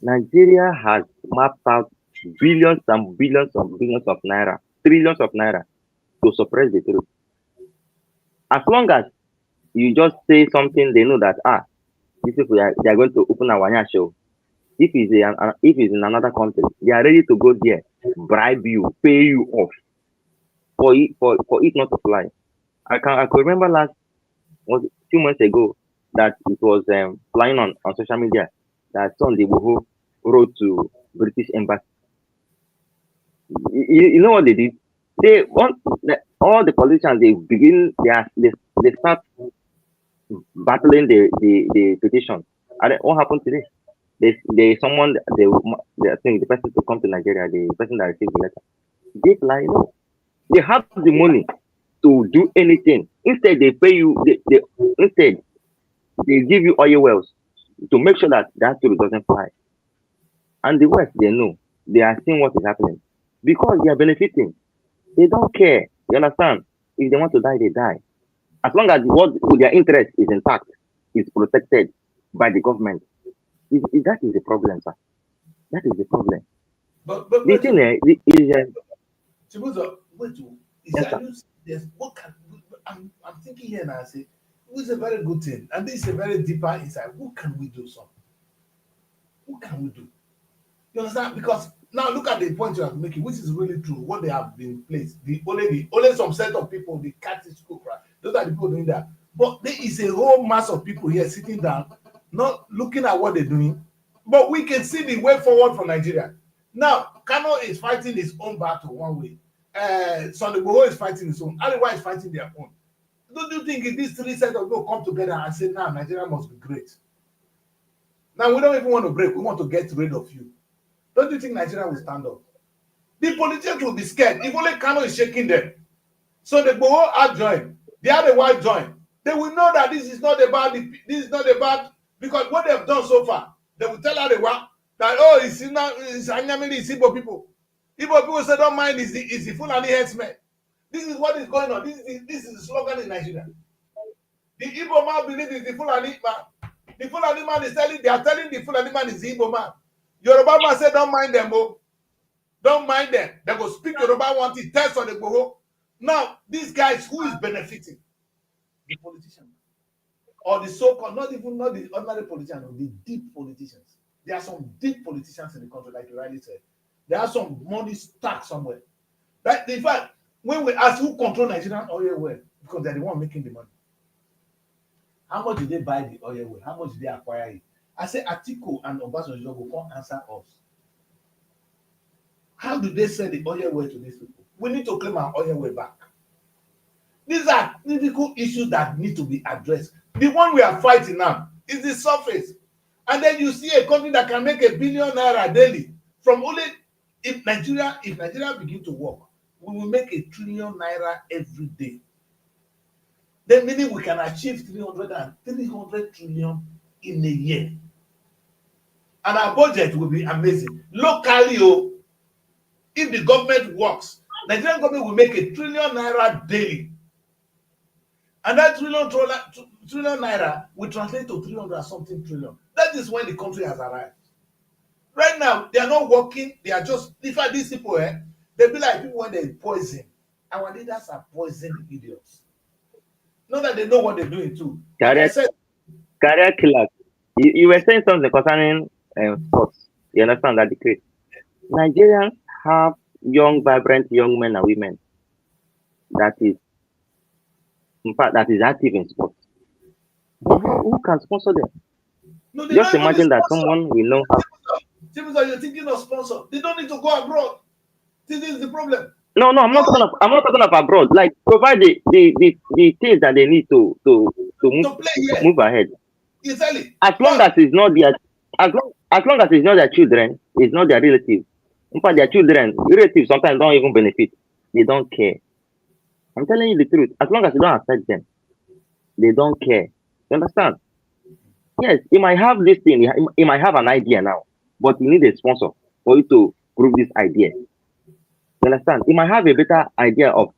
Nigeria has mapped out billions and billions of naira, trillions of naira to suppress the truth. As long as you just say something, they know that these people they are going to open a Wanya show. If it's in another country, they are ready to go there, bribe you, pay you off for it not to fly. I could remember was a few months ago that it was flying on social media that Sunday Igboho wrote to British embassy. You know what they did? They want all the politicians. They start battling the petition. And what happened today? They someone I think the person to come to Nigeria, the person that received the letter, they fly. No, they have the money to do anything. Instead, they pay you. Instead they give you oil wells to make sure that truth doesn't fly. And the West, they know, they are seeing what is happening because they are benefiting. They don't care. You understand? If they want to die, they die. As long as their interest is intact, is protected by the government. That is the problem, sir. That is the problem. But the thing is, Chibuzo, wait, yes, what can I'm thinking here now. I say, it's a very good thing, and this is a very deeper insight. What can we do, son? What can we do? You understand? Because now look at the point you are making, which is really true. What they have been placed, only some set of people, the catfish school, right? Those are the people doing that. But there is a whole mass of people here sitting down, not looking at what they're doing. But we can see the way forward for Nigeria. Now, Kano is fighting his own battle one way. Sunday Igboho is fighting his own. Arewa is fighting their own. Don't you think if these three sets of people come together and say, now Nigeria must be great? Now we don't even want to break. We want to get rid of you. Don't you think Nigeria will stand up? The politicians will be scared. If only Kano is shaking them. So the Igboho are joined. The Arewa join. They will know that this is not about because what they have done so far, they will tell Arewa that it's Anyamili, it's Igbo people. Igbo people say don't mind is the Fulani headsmen. This is what is going on. This is the slogan in Nigeria. The Igbo man believes it's the Fulani man. The Fulani man is they are telling the Fulani man is the Igbo man. Yoruba man say don't mind them, oh. Don't mind them. They go speak Yoruba want it, test on the Igbo. Now, these guys, who is benefiting? The politicians. Or the so-called, not the ordinary politicians, the deep politicians. There are some deep politicians in the country, like you rightly said. There are some money stuck somewhere. Like, in fact, when we ask who control Nigerian oil well, because they're the one making the money. How much did they buy the oil well? How much did they acquire it? I say Atiku and Obasanjo will come answer us. How do they sell the oil well to these people? We need to claim our oil well back. These are critical issues that need to be addressed. The one we are fighting now is the surface. And then you see a country that can make $1 billion daily from only if Nigeria begin to work, we will make $1 trillion every day. then meaning we can achieve 300 trillion in a year. And our budget will be amazing. Locally, oh, if the government works, Nigerian government will make ₦1 trillion daily. And that trillion naira will translate to 300 something trillion. That is when the country has arrived. Right now, they are not working. They are just, in fact, these people, they be like people when they poison. Our leaders are poison idiots. Not that they know what they're doing too. Like I said, career killers. You were saying something concerning sports. You understand that the case. Nigerians have young, vibrant young men and women that is, in fact, that is active in sports. But who can sponsor them? no, they Just don't even imagine that sponsor. someone will know how. You're thinking of sponsor. They don't need to go abroad. This is the problem. No, I'm not talking of abroad. Like provide the things that they need to play here. move ahead. Exactly. As long as it's not their as long as it's not their children, it's not their relatives. In fact, their children, relatives sometimes don't even benefit. They don't care. I'm telling you the truth. As long as you don't affect them, they don't care. You understand? Yes, you might have this thing, you might have an idea now, but you need a sponsor for you to prove this idea. You understand? You might have a better idea of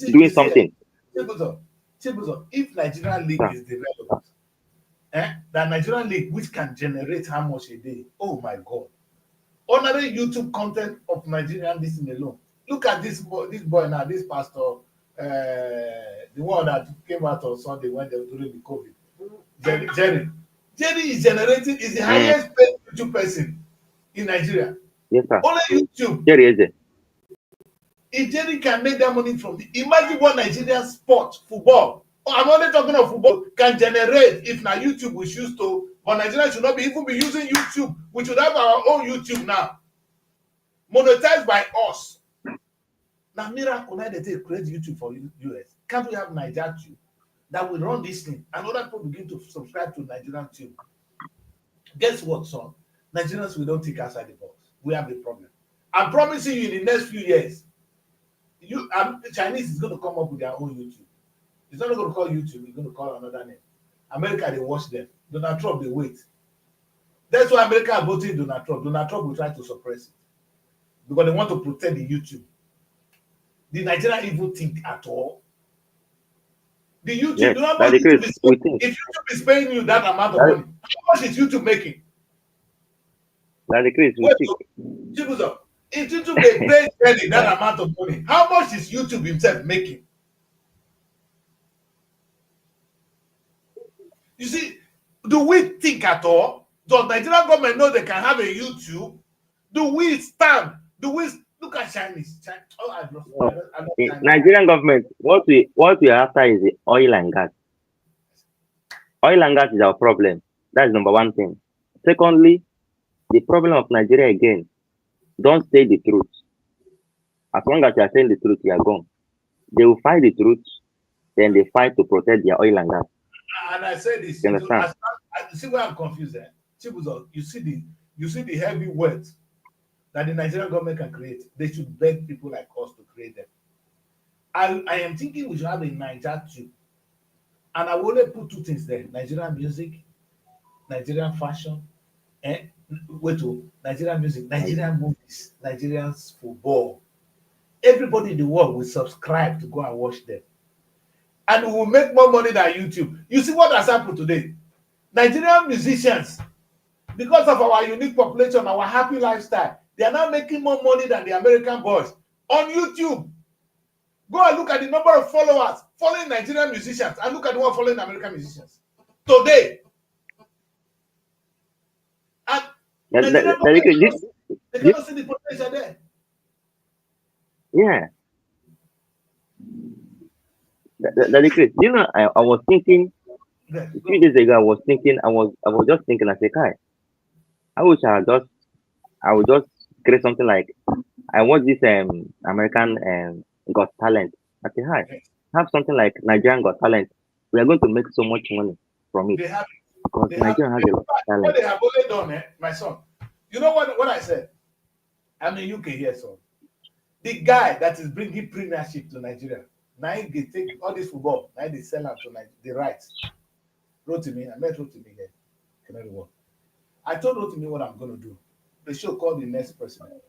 doing something. If Nigerian league is developed, the Nigerian league which can generate how much a day? Oh my God! Ordinary YouTube content of Nigerian this in alone. Look at this boy now, this pastor, the one that came out on Sunday when they were during the COVID. Jerry is generating, is the highest paid YouTube person in Nigeria. Yes, sir. Only YouTube. Jerry is it. If Jerry can make that money from imagine what Nigerian sport, football, I'm only talking of football, can generate if now YouTube was used to, but Nigeria should not even be using YouTube. We should have our own YouTube now. Monetized by us. Now, miracle now they create YouTube for US. Can't we have Nigeria tube that will run this thing and other people begin to subscribe to Nigerian tube? Guess what, son? Nigerians, we don't think outside the box. We have a problem. I'm promising you in the next few years, Chinese is going to come up with their own YouTube. It's not going to call YouTube, it's going to call another name. America, they watch them. Donald Trump, they wait. That's why America are voting Donald Trump. Donald Trump will try to suppress it because they want to protect the YouTube. The Nigerian even think at all. The YouTube, Yes, you know how much YouTube if YouTube is paying you that amount of money, how much is YouTube making? That's the case. If YouTube they pay Jerry that amount of money, how much is YouTube himself making? You see, do we think at all? Does Nigerian government know they can have a YouTube? Do we stand? Do we look at Chinese? Oh, I love Nigerian government, what we are after is the oil and gas. Oil and gas is our problem. That's number one thing. Secondly, the problem of Nigeria again, don't say the truth. As long as you are saying the truth, you are gone. They will find the truth, then they fight to protect their oil and gas. And I say this, you understand? See where I'm confused there. You see the heavy words that the Nigerian government can create. They should beg people like us to create them. I am thinking we should have a Niger too. And I will only put two things there: Nigerian music, Nigerian fashion, and Nigerian music, Nigerian movies, Nigerian football. Everybody in the world will subscribe to go and watch them. And we will make more money than YouTube. You see what has happened today? Nigerian musicians, because of our unique population, our happy lifestyle, they are now making more money than the American boys on YouTube. Go and look at the number of followers following Nigerian musicians and look at the one following American musicians today. And they cannot see the potential there. Yeah. You know, I was thinking a few days ago. I was just thinking. I said, "Kai, I wish I would just create something like I watch this American Got Talent. I said, hi, have something like Nigerian Got Talent. We are going to make so much money from it because Nigeria has a lot of talent. What they have only done, my son. You know what I said? I'm in UK here, son. The guy that is bringing premiership to Nigeria, Now they take all this football, now they sell out to like the rights. Rotimi, I met Rotimi here, Canary Wharf. I told Rotimi what I'm going to do. The show called The Next President,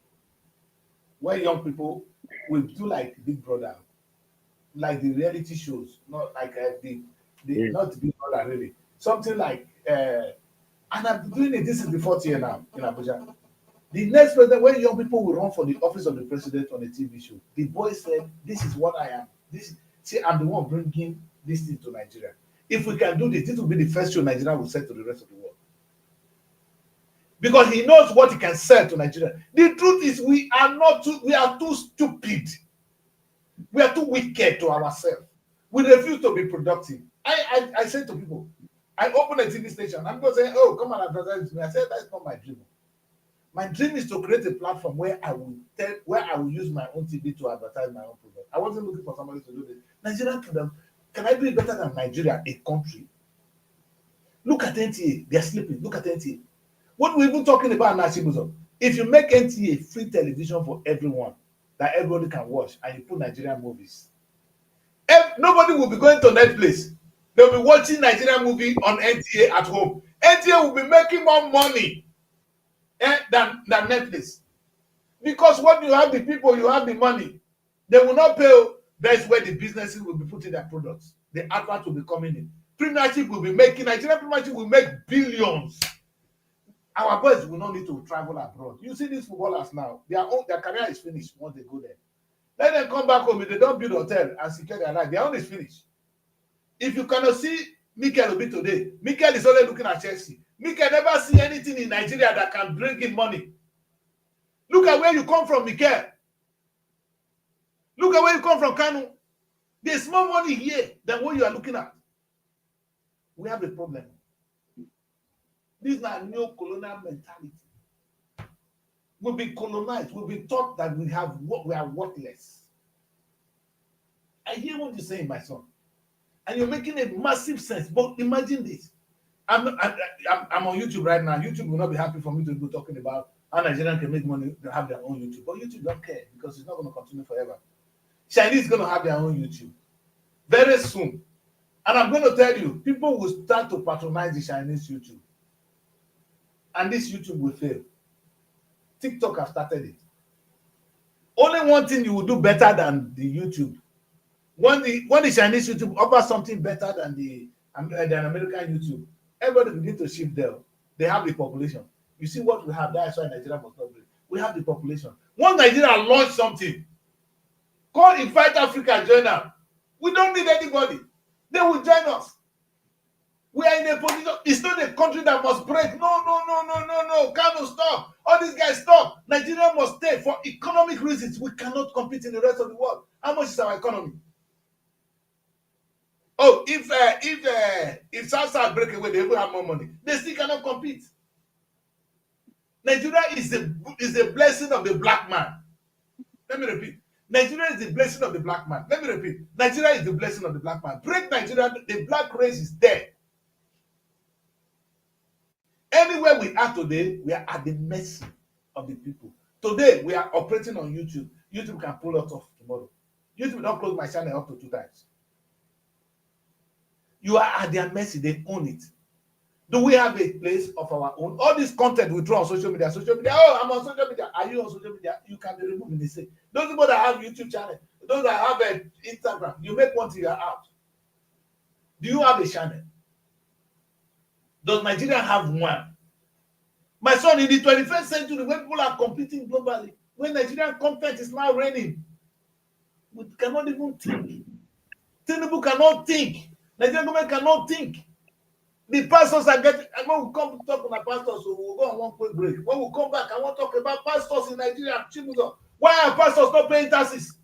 where young people will do like Big Brother, like the reality shows, not like the Yeah. not Big Brother really, something like. And I've been doing it. This is the fourth year now in Abuja. The next president, when young people will run for the office of the president on a TV show, the boy said, "This is what I am. This see, I'm the one bringing this thing to Nigeria. If we can do this, this will be the first show Nigeria will sell to the rest of the world." Because he knows what he can sell to Nigeria. The truth is, we are too stupid. We are too wicked to ourselves. We refuse to be productive. I say to people, I open a TV station. I'm going to say, "Oh, come and advertise me." I said, "That's not my dream. My dream is to create a platform where I will use my own TV to advertise my own product." I wasn't looking for somebody to do this. Nigeria can I do it better than Nigeria, a country? Look at NTA. They're sleeping. Look at NTA. What we're even talking about now, if you make NTA free television for everyone, that everybody can watch, and you put Nigerian movies, nobody will be going to Netflix. They'll be watching Nigerian movie on NTA at home. NTA will be making more money than Netflix. Because when you have the people, you have the money. They will not pay. That's where the businesses will be putting their products. The advert will be coming in. Premiership will be making, Nigerian Premiership will make billions. Our boys will not need to travel abroad. You see these footballers now, their career is finished once they go there. Let them come back home. If they don't build a hotel and secure their life, their own is finished. If you cannot see Mikel Obi today, Mikel is only looking at Chelsea. Mikel never see anything in Nigeria that can bring in money. Look at where you come from, Mikel. Look at where you come from, Kanu. There's more money here than what you are looking at. We have a problem. This is not neo-colonial mentality. We've been colonized. We've been taught that we are worthless. I hear what you're saying, my son. And you're making a massive sense. But imagine this. I'm on YouTube right now. YouTube will not be happy for me to be talking about how Nigerians can make money to have their own YouTube. But YouTube don't care because it's not going to continue forever. Chinese is going to have their own YouTube very soon. And I'm going to tell you, people will start to patronize the Chinese YouTube. And this YouTube will fail. TikTok has started it. Only one thing you will do better than the YouTube. When the Chinese YouTube offers something better than the American YouTube, everybody begin to shift there. They have the population. You see what we have. That's why Nigeria must not be. We have the population. Once Nigeria launch something, call Invite Africa, join them. We don't need anybody. They will join us. We are in a position. It's not a country that must break. No. Kano, stop. All these guys, stop. Nigeria must stay for economic reasons. We cannot compete in the rest of the world. How much is our economy? Oh, if South break away, they will have more money. They still cannot compete. Nigeria is the blessing of the black man. Let me repeat. Nigeria is the blessing of the black man. Let me repeat. Nigeria is the blessing of the black man. Break Nigeria, the black race is dead. Anywhere we are today, we are at the mercy of the people. Today, we are operating on YouTube. YouTube can pull us off tomorrow. YouTube don't close my channel up to 2 times. You are at their mercy. They own it. Do we have a place of our own? All this content we throw on social media. Oh, I'm on social media. Are you on social media? You can be removed in the same. Those people that have YouTube channel, those that have Instagram, you make one till you're out. Do you have a channel? Does Nigeria have one? My son, in the 21st century, when people are competing globally, when Nigerian content is now reigning, we cannot even think. Tinubu cannot think. Nigerian government cannot think. The pastors are getting, and when we come to talk about pastors, so we'll go on one quick break. When we come back, I want to talk about pastors in Nigeria. Why are pastors not paying taxes?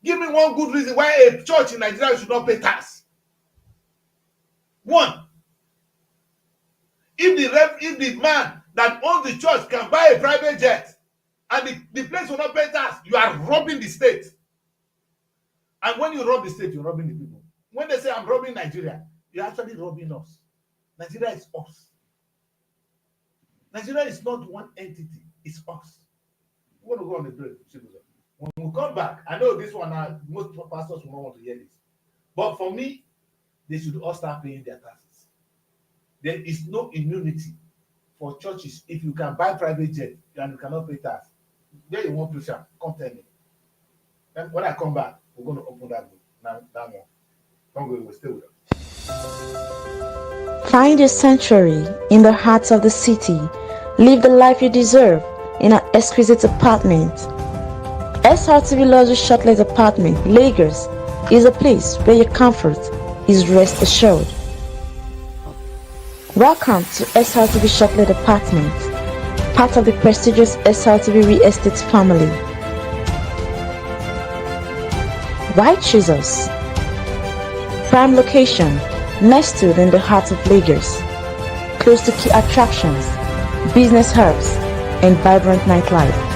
Give me one good reason why a church in Nigeria should not pay tax. One, if the man that owns the church can buy a private jet and the place will not pay tax, you are robbing the state. And when you rob the state, you're robbing the people. When they say I'm robbing Nigeria, you're actually robbing us. Nigeria is us. Nigeria is not one entity, it's us. We want to go on the break. When we come back, I know this one, most pastors will not want to hear this. But for me, they should all start paying their taxes. There is no immunity for churches if you can buy private jet and you cannot pay tax. There you want pressure, come tell me. Then when I come back, we're going to open that book. Now that one. Don't go, we'll stay with us. Find your sanctuary in the heart of the city. Live the life you deserve in an exquisite apartment. Srtv Luxury Shortlet Apartment, Lagos, is a place where your comfort is rest assured. Welcome to Srtv Shortlet Apartment, part of the prestigious Srtv Real Estate family. Why choose us? Prime location, nestled in the heart of Lagos, close to key attractions, business hubs, and vibrant nightlife.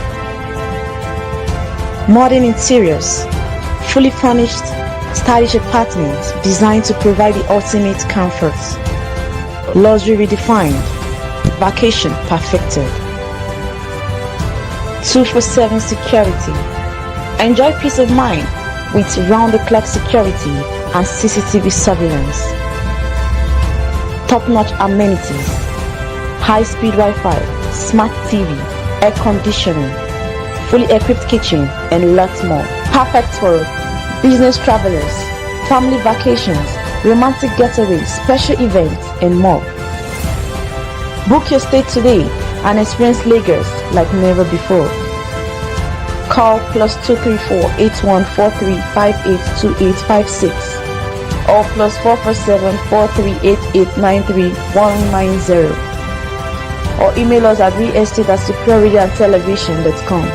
Modern interiors, fully furnished, stylish apartments designed to provide the ultimate comfort. Luxury redefined, vacation perfected. 247 security. Enjoy peace of mind with round-the-clock security and CCTV surveillance. Top-notch amenities, high-speed Wi-Fi, smart TV, air conditioning, fully equipped kitchen, and lots more. Perfect for business travelers, family vacations, romantic getaways, special events, and more. Book your stay today and experience Lagos like never before. Call +234 8143 582856 or +447 4388 190 or email us at realestate@superiorradiotelevision.com.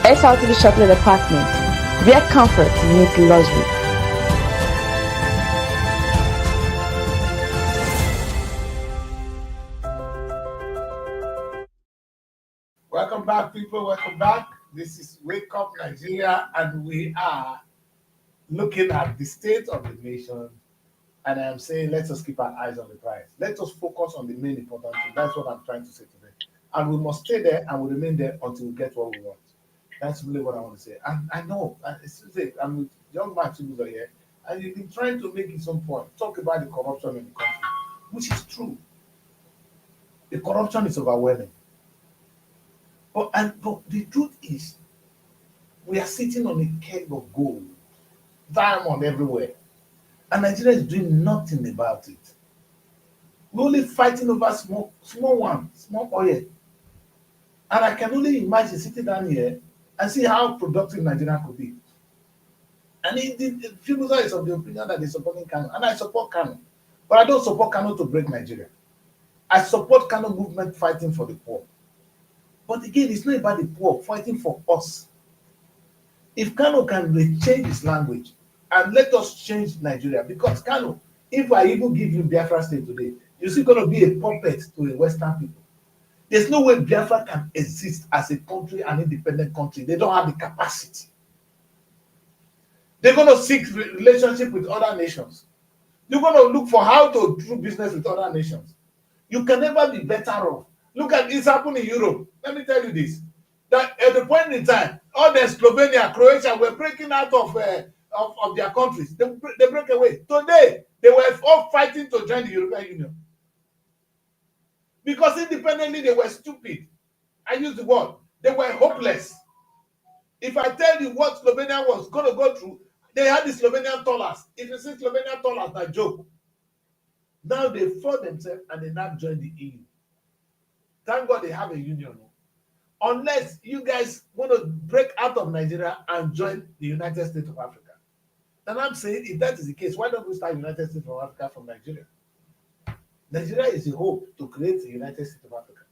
Srtv Shortlet Apartment, where comfort meets luxury. Welcome back, people. Welcome back. This is Wake Up Nigeria, and we are looking at the state of the nation. And I'm saying, let us keep our eyes on the prize. Let us focus on the main important thing. That's what I'm trying to say today. And we must stay there and we remain there until we get what we want. That's really what I want to say. And I know, I'm with young man Chibuzo here, and you've been trying to make it some point. Talk about the corruption in the country, which is true. The corruption is overwhelming. But the truth is, we are sitting on a keg of gold, diamond everywhere, and Nigeria is doing nothing about it. We're only fighting over small oil. And I can only imagine sitting down here and see how productive Nigeria could be. And the people is of the opinion that they're supporting Kano, and I support Kano, but I don't support Kano to break Nigeria. I support Kano movement fighting for the poor. But again, it's not about the poor fighting for us. If Kano can change his language and let us change Nigeria, because Kano, if I even give you Biafra state today, you're still going to be a puppet to a Western people. There's no way Biafra can exist as a country, an independent country. They don't have the capacity. They're going to seek relationship with other nations. You're going to look for how to do business with other nations. You can never be better off. Look at this happen in Europe. Let me tell you this. That at the point in time, all the Slovenia, Croatia were breaking out of their countries. They break away. Today, they were all fighting to join the European Union. Because independently, they were stupid. I use the word. They were hopeless. If I tell you what Slovenia was going to go through, they had the Slovenian dollars. If you see Slovenian dollars, that joke. Now they fought themselves and they now join the EU. Thank God they have a union. Unless you guys want to break out of Nigeria and join the United States of Africa. And I'm saying, if that is the case, why don't we start United States of Africa from Nigeria? Nigeria is a hope to create the United States of Africa.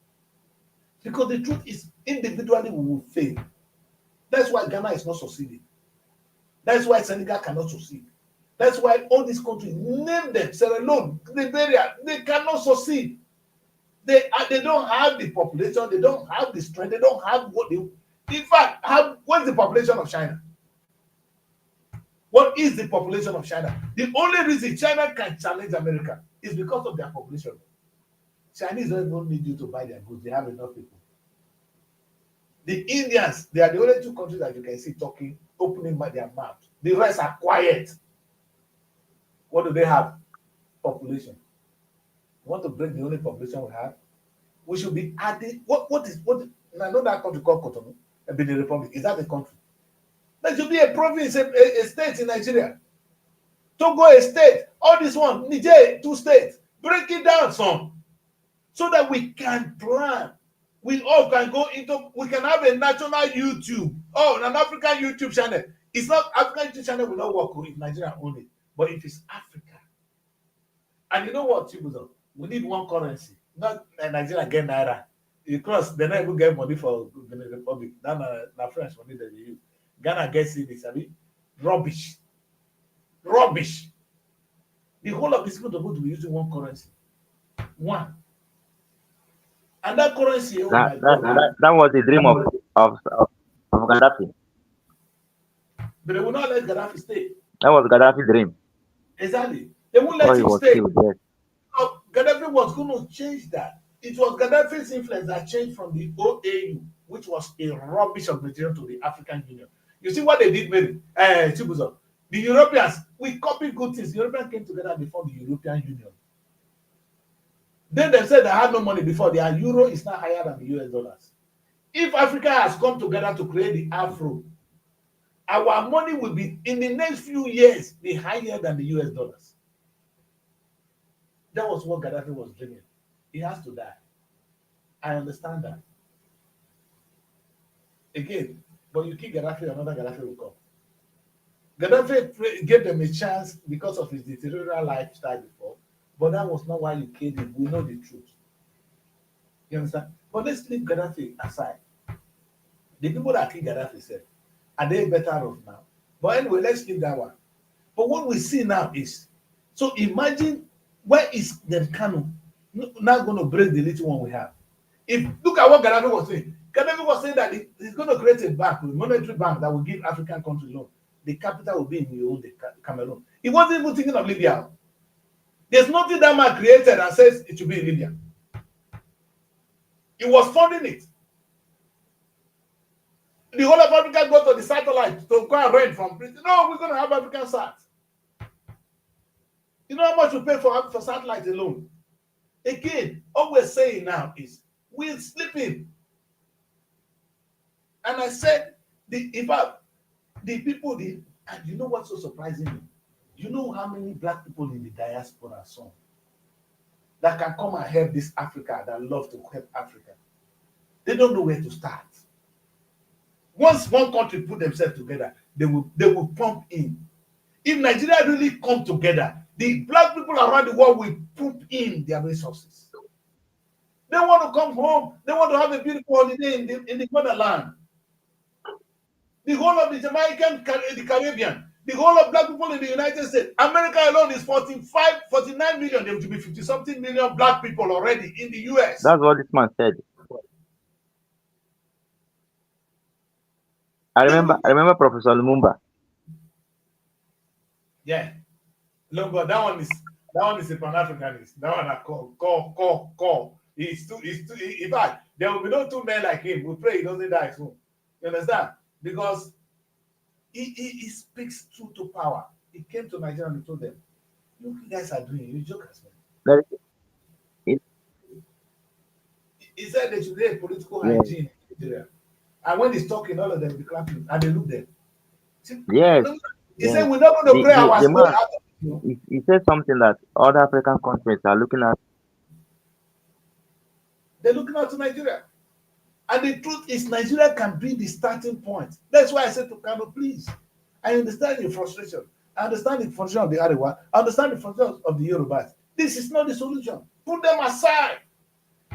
Because the truth is, individually we will fail. That's why Ghana is not succeeding. That's why Senegal cannot succeed. That's why all these countries, name them, Sierra Leone, Liberia, they cannot succeed. They don't have the population, they don't have the strength, they don't have what they... In fact, what's the population of China? What is the population of China? The only reason China can challenge America is because of their population. Chinese don't even need you to buy their goods, they have enough people. The Indians, they are the only two countries that you can see talking, opening their mouth. The rest are quiet. What do they have? Population. You want to break the only population we have? We should be adding. I know that country called Cotonou, Benin Republic. Is that a country? There should be a province, a state in Nigeria. Togo, a state. All this one, Niger, 2 states. Break it down some, so that we can plan. We all can go into. We can have a national YouTube. Oh, an African YouTube channel. It's not African YouTube channel will not work with Nigeria only, but if it's Africa. And you know what, Chibuzo? We need one currency. Not Nigeria get naira. Because they never get money for the Republic. That's not French money that they use. Ghana gets it, sabi? Rubbish. Rubbish. The whole of this people to be using one currency. One. And that currency, oh my God. That was the dream of Gaddafi. But they will not let Gaddafi stay. That was Gaddafi's dream. Exactly. They won't let him stay. Killed, yes. So Gaddafi was going to change that. It was Gaddafi's influence that changed from the OAU, which was a rubbish organization, to the African Union. You see what they did, maybe? Chibuzo. The Europeans, we copied good things. The Europeans came together before the European Union. Then they said they had no money before. Their euro is now higher than the US dollars. If Africa has come together to create the Afro, our money will be, in the next few years, be higher than the US dollars. That was what Gaddafi was dreaming. He has to die. I understand that. Again, but you kill Gaddafi, another Gaddafi will come. Gaddafi gave them a chance because of his dictatorial lifestyle before, but that was not why you killed him. We know the truth. You understand? But let's leave Gaddafi aside. The people that killed Gaddafi said, are they better off now? But anyway, let's leave that one. But what we see now is, so imagine, where is the Kanu now going to break the little one we have? If look at what Gaddafi was saying. Gaddafi was saying that he's going to create a bank, a monetary bank that will give African countries loan. The capital will be in the Cameroon. He wasn't even thinking of Libya. There's nothing that man created that says it should be in Libya. He was funding it. The whole of Africa go to the satellite to go and rent from Britain. No, we're going to have African sat. You know how much we pay for satellite alone? Again, all we're saying now is we're sleeping. And I said, and you know what's so surprising me? You know how many black people in the diaspora saw that can come and help this Africa, that love to help Africa? They don't know where to start. Once one country put themselves together, they will pump in. If Nigeria really come together, the black people around the world will pump in their resources. They want to come home. They want to have a beautiful holiday in the motherland. The whole of the Jamaican, the Caribbean, the whole of black people in the United States, America alone is 49 million. There will be 50-something million black people already in the US. That's what this man said. I remember Professor Lumumba. Yeah. Lumumba, that one is a Pan-Africanist. That one I call. He's too, in fact, there will be no two men like him. We pray he doesn't die soon. You understand? Because he speaks true to power. He came to Nigeria and he told them, look, you guys are doing, you jokers, man. He said there should be a political hygiene in Nigeria. And when he's talking, all of them be clapping and they look there. Yes. He said, we're not going to pray our soul out. He said something that other African countries are looking at. They're looking out to Nigeria. And the truth is, Nigeria can be the starting point. That's why I said to Kano, please, I understand your frustration. I understand the frustration of the Arewa. I understand the frustration of the Yorubas. This is not the solution. Put them aside.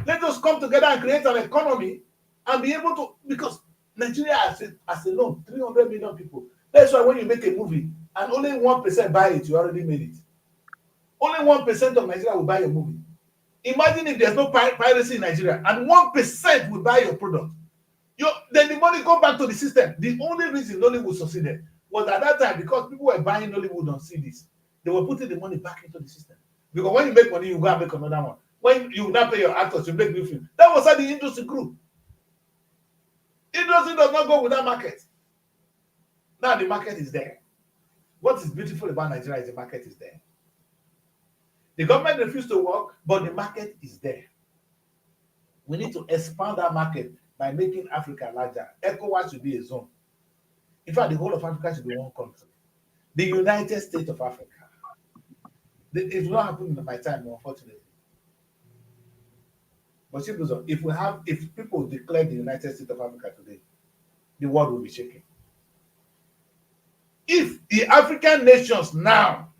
Let us come together and create an economy and be able to, because Nigeria as alone, 300 million people. That's why when you make a movie and only 1% buy it, you already made it. Only 1% of Nigeria will buy your movie. Imagine if there's no piracy in Nigeria and 1% will buy your product. Then the money go back to the system. The only reason Nollywood succeeded was at that time because people were buying Nollywood on CDs. They were putting the money back into the system. Because when you make money, you go and make another one. When you now pay your actors, you make new film. That was how the industry grew. It country does not go with that market. Now the market is there. What is beautiful about Nigeria is the market is there. The government refused to work, but the market is there. We need to expand that market by making Africa larger. ECOWAS should be a zone. In fact, the whole of Africa should be one country. The United States of Africa. It will not happen in my time, unfortunately. But if people declare the United States of Africa today, the world will be shaking. If the African nations now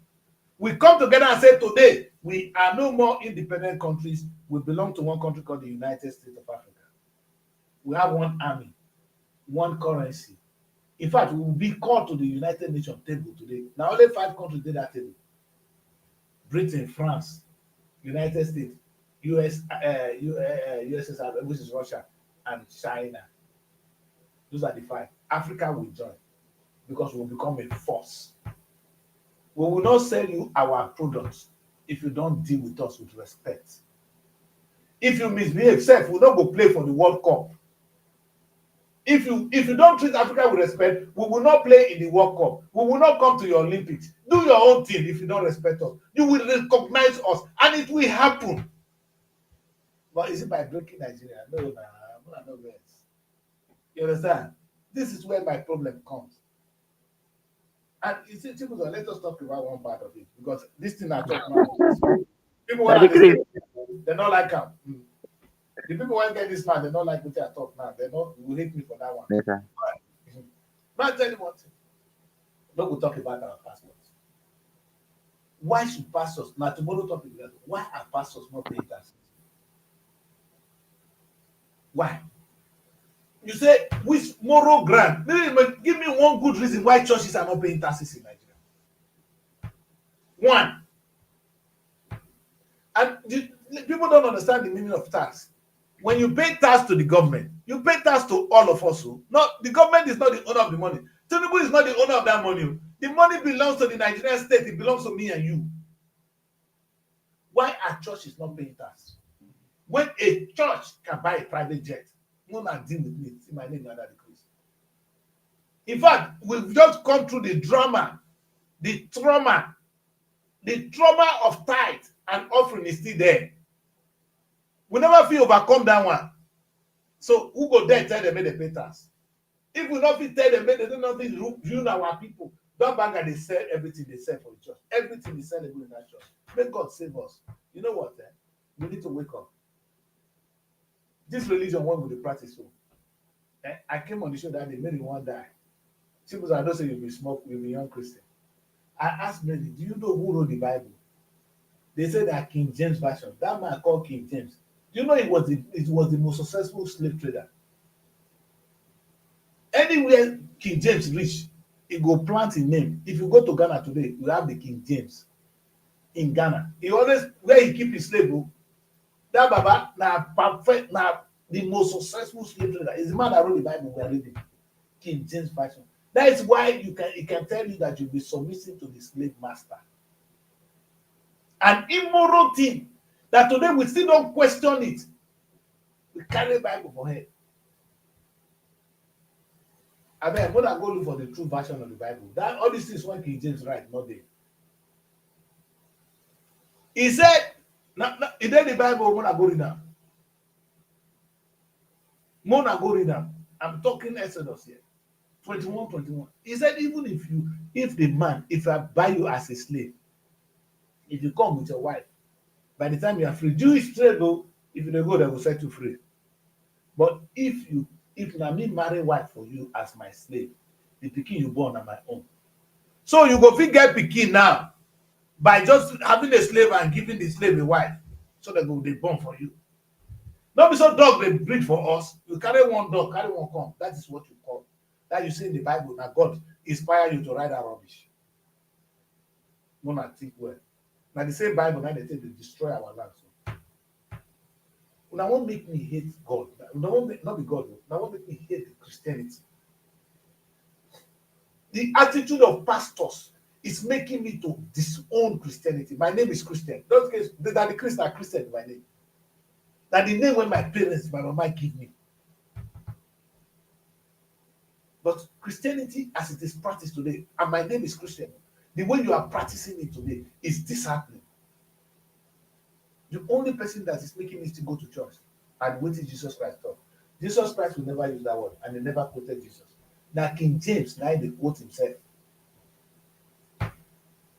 will come together and say today, we are no more independent countries, we belong to one country called the United States of Africa. We have one army, one currency. In fact, we will be called to the United Nations table today. Now only 5 countries did that table. Britain, France, United States, USSR, which is Russia, and China. Those are the 5. Africa will join because we will become a force. We will not sell you our products if you don't deal with us with respect. If you misbehave, self will not go play for the World Cup. If you don't treat Africa with respect, we will not play in the World Cup. We will not come to your Olympics. Do your own thing if you don't respect us. You will recognize us, and it will happen. But is it by breaking Nigeria? No, no words. You understand? This is where my problem comes. And you see, let us talk about one part of it, because this thing I talk about, people when they don't like him. The people when get this man, they don't like what I talk now. They will hate me for that one. Yes, sir. But I tell you one thing. Don't go talk about our pastors. Why should pastors now tomorrow topic? Why are pastors not paying taxes? Why? You say which moral ground? Give me one good reason why churches are not paying taxes in Nigeria. One. And people don't understand the meaning of tax. When you pay tax to the government, you pay tax to all of us. Not the government is not the owner of the money. Tinubu is not the owner of that money. The money belongs to the Nigerian state. It belongs to me and you. Why are churches not paying tax? When a church can buy a private jet, no one deal with me. See my name under the cruise. In fact, we've just come through the trauma of tithe and offering is still there. We never feel overcome that one. So who go there tell them they pay tax? If we not fit tell them they don't know this ruin our people. That banker they sell everything they sell for the church. Everything is sellable in that church. May God save us. You know what? We need to wake up. This religion, what will they practice? I came on the show that they made one die. People I don't say you'll be smoke, you'll be young Christian. I asked many, do you know who wrote the Bible? They said that King James Version. That man called King James. Do you know it was the most successful slave trader? Anywhere King James reach, he go plant his name. If you go to Ghana today, you have the King James in Ghana. He always where he keep his slave. That Baba now perfect now the most successful slave trader is the man that wrote the Bible we are reading. King James Version. That is why it can tell you that you'll be submissive to the slave master. An immoral thing that today we still don't question it. We carry the Bible for head. I mean, when I go look for the true version of the Bible, that all these things when King James write, not there. He said, he did the Bible when I go read now. When I go read now, I'm talking Exodus here. 21. He said, even if I buy you as a slave, if you come with your wife, by the time you are free, Jewish trade though, if you don't go, they will set you free. But if na me marry wife for you as my slave, the pikin you born on my own. So you go fit get pikin now by just having a slave and giving the slave a wife, so they go they born for you. Not be so dog they breed for us. You carry one dog, carry one come. That is what you call. That you see in the Bible that God inspire you to write that rubbish. Don't think well. Now the same Bible now they say they destroy our land. So. Now won't make me hate God. Now won't not be God. Now won't make me hate Christianity. The attitude of pastors is making me to disown Christianity. My name is Christian. Those cases that the Christian are Christian in my name. That the name when my parents, my mama give me. But Christianity, as it is practiced today, and my name is Christian, the way you are practicing it today is disheartening. The only person that is making it to go to church and what is Jesus Christ taught. Jesus Christ will never use that word, and he never quoted Jesus. Now King James, now they quote himself.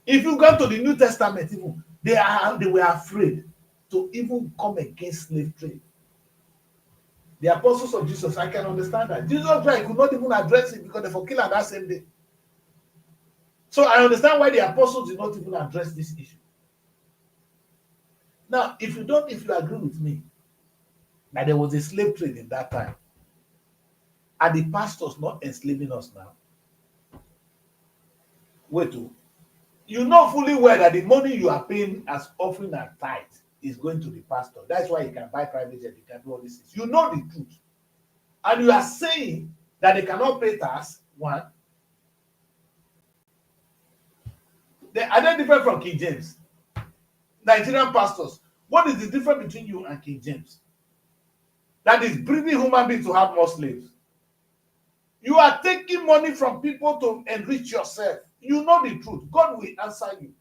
If you go to the New Testament, even they were afraid to even come against slave trade. The apostles of Jesus, I can understand that. Jesus Christ could not even address it because they were killed that same day. So I understand why the apostles did not even address this issue. Now, if you agree with me that there was a slave trade in that time, are the pastors not enslaving us now? Wait, you know fully well that the money you are paying as offering and tithe is going to the pastor. That's why you can buy private jet, you can do all these things. You know the truth. And you are saying that they cannot pay tax, one. Are they different from King James? Nigerian pastors, what is the difference between you and King James? That is breeding human beings to have more slaves. You are taking money from people to enrich yourself. You know the truth. God will answer you.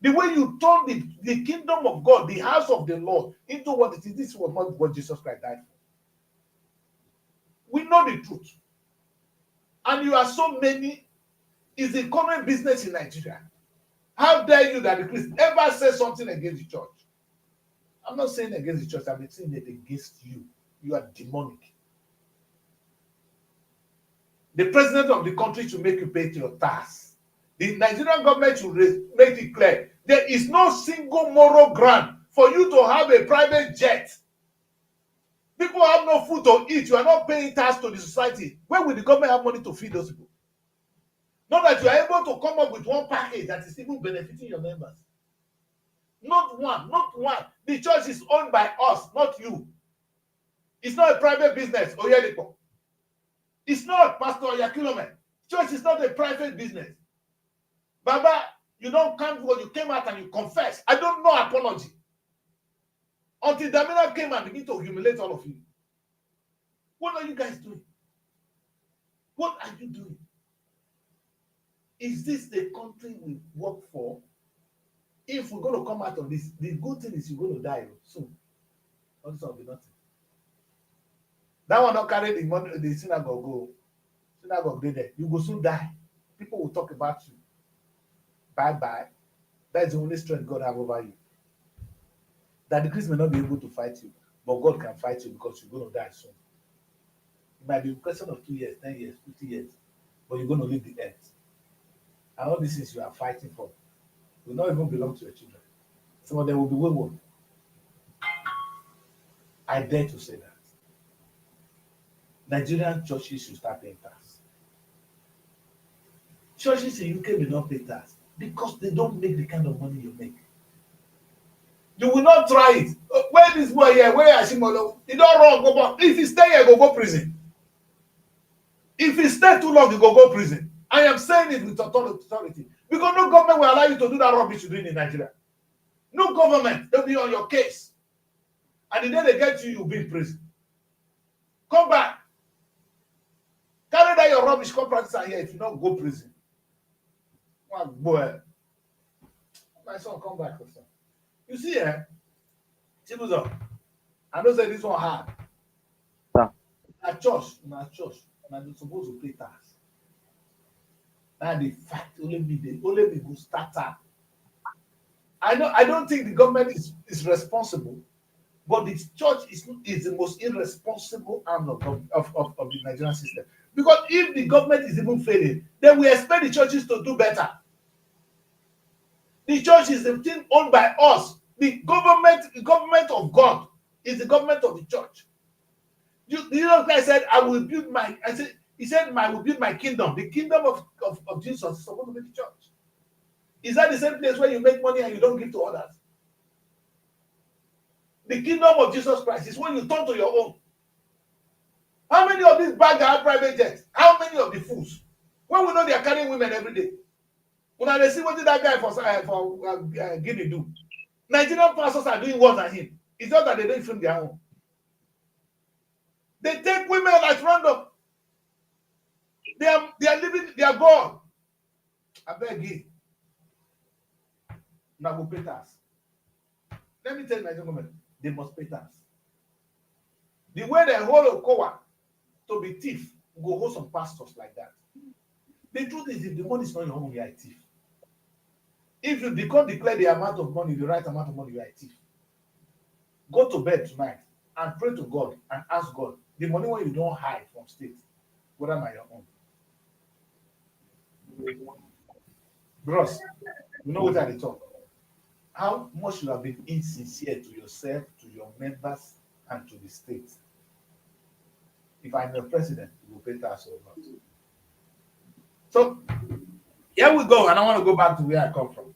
The way you turn the kingdom of God, the house of the Lord, into what it is, this was not what Jesus Christ died for. We know the truth. And you are so many, is the current business in Nigeria. How dare you that the Christian ever say something against the church? I'm not saying against the church, I'm saying it against you. You are demonic. The president of the country should make you pay your tax. The Nigerian government should make it clear there is no single moral ground for you to have a private jet. People have no food to eat. You are not paying tax to the society. Where will the government have money to feed those people? Not that you are able to come up with one package that is even benefiting your members. Not one, not one. The church is owned by us, not you. It's not a private business, Oyedipo. It's not Pastor Yakilome. Church is not a private business. Baba, you don't come when you came out and you confess. I don't know apology. Until Damina came and began to humiliate all of you. What are you guys doing? What are you doing? Is this the country we work for? If we're going to come out of this, the good thing is you're going to die soon. All this will be nothing. That one not carry the money, the synagogue go. Synagogue there. You will soon die. People will talk about you. Bye-bye. That's the only strength God have over you. That the Christ may not be able to fight you, but God can fight you because you're going to die soon. It might be a question of 2 years, 10 years, 50 years, but you're going to leave the earth. And all these things you are fighting for will not even belong to your children. Some of them will be wayward. I dare to say that. Nigerian churches should start paying tax. Churches in UK will not pay tax because they don't make the kind of money you make. You will not try it. Where this boy here, where Ashimolo, he don't run, go back. If he stay here, go prison. If he stay too long, he go prison. I am saying it with authority. Because no government will allow you to do that rubbish you're doing in Nigeria. No government, they'll be on your case. And the day they get you, you'll be in prison. Come back. Carry that your rubbish, come practice here if you don't go prison. One boy. My son, come back, son. You see, Chibuzo, I don't say this one hard. At church, and you're supposed to pay tax. Now the fact only be good starter. I don't think the government is responsible, but the church is the most irresponsible arm of the Nigerian system. Because if the government is even failing, then we expect the churches to do better. The church is the thing owned by us. The government of God is the government of the church. Jesus Christ said, I will build he said, I will build my kingdom. The kingdom of Jesus is supposed to be the church. Is that the same place where you make money and you don't give to others? The kingdom of Jesus Christ is when you turn to your own. How many of these bags have private jets? How many of the fools? When we know they are carrying women every day. When they see what did that guy for Guinea do? Nigerian pastors are doing worse than him. It's not that they don't film their own. They take women like random. God, I beg you. Now go pay tax. Let me tell you, Nigerian government, they must pay tax. The way they hold Okowa to be thief, go hold some pastors like that. The truth is, if the money is not your own, you are a thief. If you can't declare the amount of money, the right amount of money, you are a thief. Go to bed tonight and pray to God and ask God, the money when you don't hide from state, whether am I your own? Bros, you know what I talk? How much you have been insincere to yourself, to your members, and to the state. If I'm the president, you will pay tax or not. So here we go, and I want to go back to where I come from.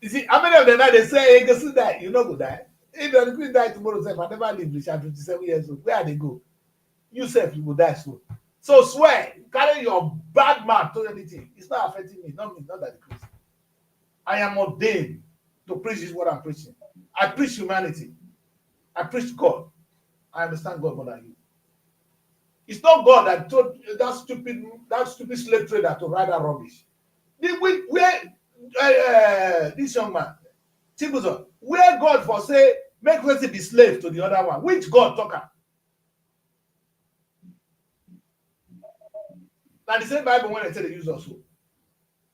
You see, how many of them now they say, hey, go see that, you know go die. If the queen die tomorrow, say, I never live reach 57 years old. Where they go? You self, you will die soon. So swear, carry your bad mouth to anything. It's not affecting me, not me, not that the Christian. I am ordained to preach this what I'm preaching. I preach humanity. I preach God. I understand God more than you. It's not God that told that stupid slave trader to write that rubbish. This young man, Chibuzo, where God for say make person be slave to the other one? Which God talker? Now the same Bible when I tell the use also.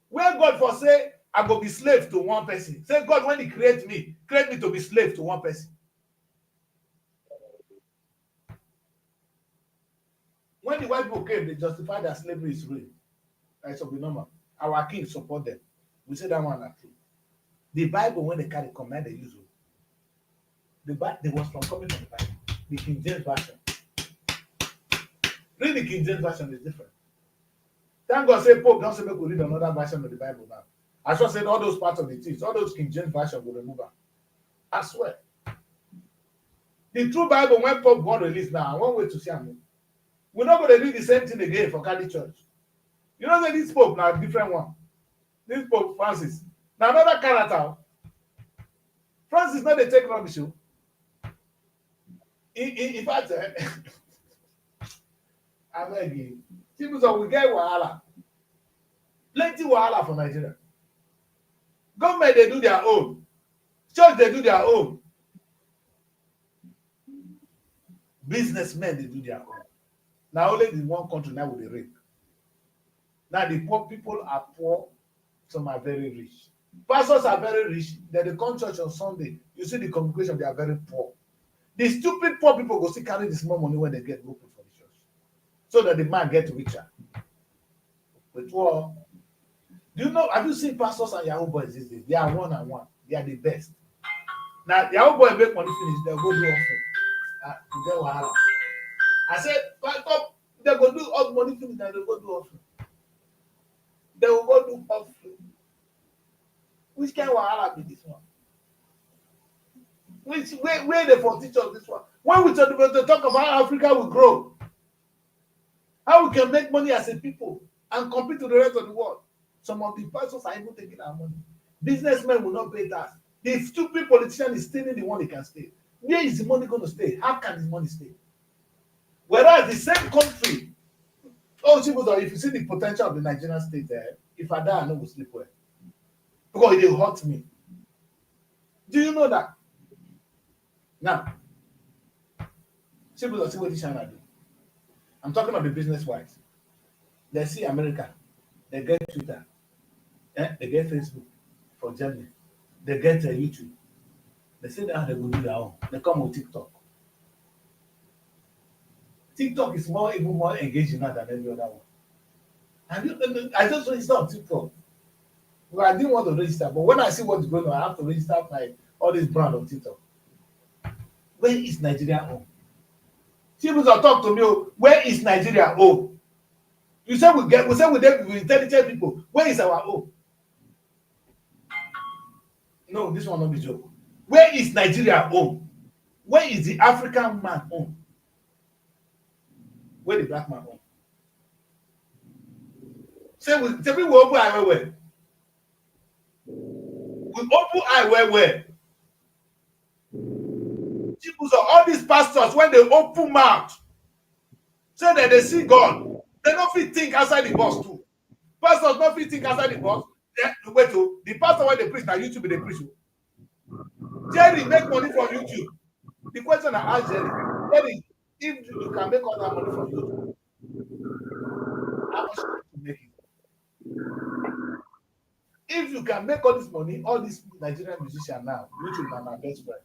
Where God for say I go be slave to one person. Say God when He create me to be slave to one person. When the white people came, they justified that slavery is real. That should be normal. Our kings support them. We say that one are true. The Bible, when they carry command, they use it. They was from coming from the Bible. The King James Version. Read the King James Version is different. Thank God say Pope don't say make we read another version of the Bible now. I just said all those parts of the text, all those King James Version will remove them. I swear. The true Bible, when Pope got released now, I won't wait to see him. We're not going to do the same thing again for Catholic Church. You know that this Pope now a different one. This Pope Francis. Now another character. Francis not they take rubbish. In fact, I beg you. People we get wahala. Plenty wahala for Nigeria. Government they do their own. Church they do their own. Businessmen they do their own. Now only in one country now with the rape. Now the poor people are poor, some are very rich. Pastors are very rich. They come church on Sunday. You see the congregation, they are very poor. The stupid poor people go still carry the small money when they get open for the church. So that the man gets richer. But well, do you know, have you seen pastors and Yahoo boys these days? They are one and one. They are the best. Now, Yahoo boy make money finish, they'll go do offering. I said, they go do all money finish, and they'll go do offering. They will go do offering. Which kind of wahala be this one? Where they for teach us this one? When we talk about how Africa will grow, how we can make money as a people and compete with the rest of the world. Some of the pastors are even taking our money. Businessmen will not pay tax. The stupid politician is stealing the money can stay. Where is the money going to stay? How can this money stay? Whereas the same country, if you see the potential of the Nigerian state there, if I die, I know will sleep well. Because it will hurt me. Do you know that? Now, see what China do. I'm talking about the business wise. They see America, they get Twitter, they get Facebook for Germany, they get YouTube. They say that they will do their own. They come with TikTok. TikTok is even more engaging now than any other one. And I just registered on TikTok. Well, I didn't want to register, but when I see what's going on, I have to register all this brand on TikTok. Where is Nigeria home? People talk to me, where is Nigeria home? You say we intelligent people. Where is our home? No, this one not be joke. Where is Nigeria home? Where is the African man home? Where the black man home? Say we open eye where? We open eye where? All these pastors, when they open mouth, say that they see God. They don't fit think outside the box too. Pastors don't fit think outside the box. Wait, oh, the pastor when they preach now YouTube they preach. Jerry make money from YouTube. The question I asked Jerry, if you can make all that money from YouTube, how much you make it? If you can make all this money, all these Nigerian musicians now, YouTube are my best friend.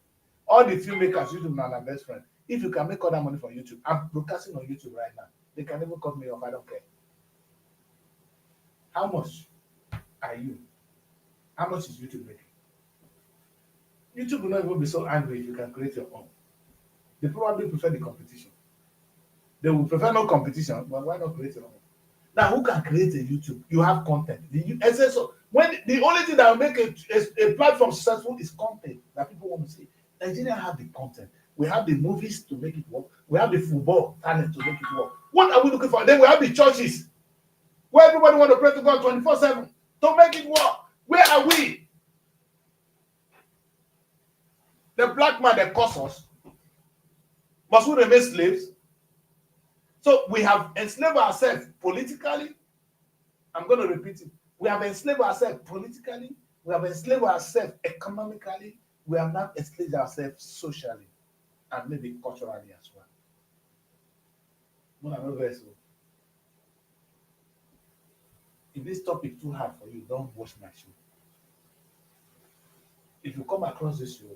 All the filmmakers, YouTube are my best friend. If you can make all that money from YouTube, I'm broadcasting on YouTube right now. They can even cut me off. I don't care. How much are you? How much is YouTube making? YouTube will not even be so angry if you can create your own. They probably prefer the competition. They will prefer no competition, but why not create your own? Now, who can create a YouTube? You have content. So when the only thing that will make a platform successful is content that people want to see. Nigeria have the content. We have the movies to make it work. We have the football talent to make it work. What are we looking for? Then we have the churches where everybody want to pray to God 24/7 to make it work. Where are we? The black man that cost us. Must we remain slaves? So we have enslaved ourselves politically. I'm going to repeat it. We have enslaved ourselves politically. We have enslaved ourselves economically. We have not enslaved ourselves socially and maybe culturally as well. If this topic too hard for you, don't watch my show. If you come across this show,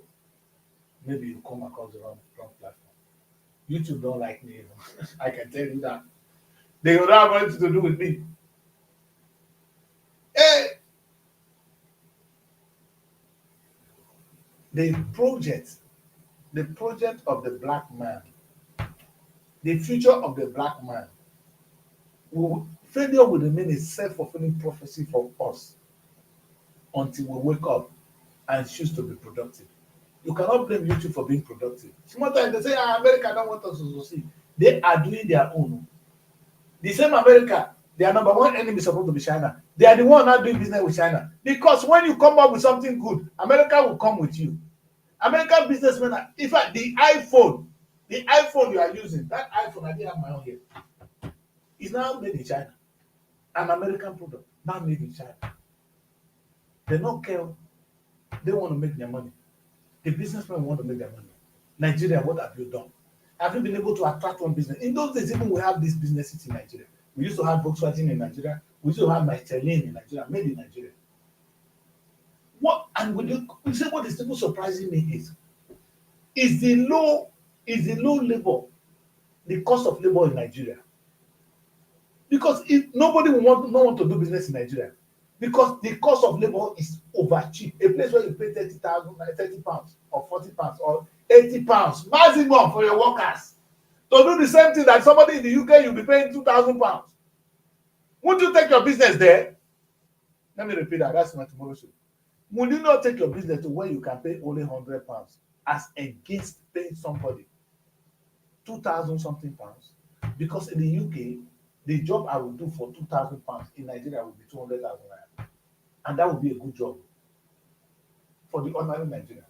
maybe you come across the wrong platform. YouTube don't like me. I can tell you that. They don't have anything to do with me. Hey! The project of the black man, the future of the black man, failure will remain a self-fulfilling prophecy for us until we wake up and choose to be productive. You cannot blame YouTube for being productive. Sometimes they say, America don't want us to succeed. They are doing their own. The same America, their number one enemy is supposed to be China. They are the one not doing business with China. Because when you come up with something good, America will come with you. American businessmen, in fact, the iPhone you are using, that iPhone, I didn't have my own here, is now made in China. An American product, now made in China. They don't care. They want to make their money. The businessmen want to make their money. Nigeria, what have you done? Have you been able to attract one business? In those days, even we have these businesses in Nigeria. We used to have Volkswagen in Nigeria. We used to have Michelin in Nigeria, made in Nigeria. What and we say what is still surprising me is the low labor, the cost of labor in Nigeria. Because if nobody will want to do business in Nigeria, because the cost of labor is over cheap. A place where you pay 30,000, 30 pounds or 40 pounds or 80 pounds maximum for your workers to do the same thing that somebody in the UK you'll be paying 2,000 pounds. Would you take your business there? Let me repeat that. That's my tomorrow show. Would you not take your business to where you can pay only 100 pounds as against paying somebody 2,000 something pounds? Because in the UK, the job I will do for 2,000 pounds in Nigeria will be 200,000 naira. And that would be a good job for the ordinary Nigerian.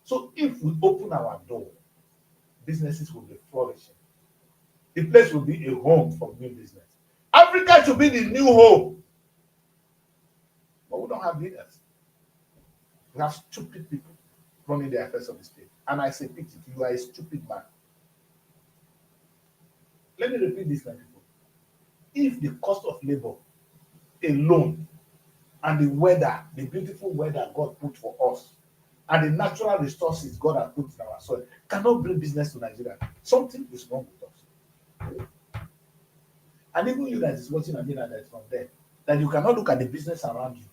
So if we open our door, businesses will be flourishing. The place will be a home for new business. Africa should be the new home. But we don't have leaders. We have stupid people running the affairs of the state. And I say, pity, you are a stupid man. Let me repeat this, my people. If the cost of labor alone and the weather, the beautiful weather God put for us, and the natural resources God has put in our soil cannot bring business to Nigeria, something is wrong with us. And even you that is watching and that is from there, that you cannot look at the business around you.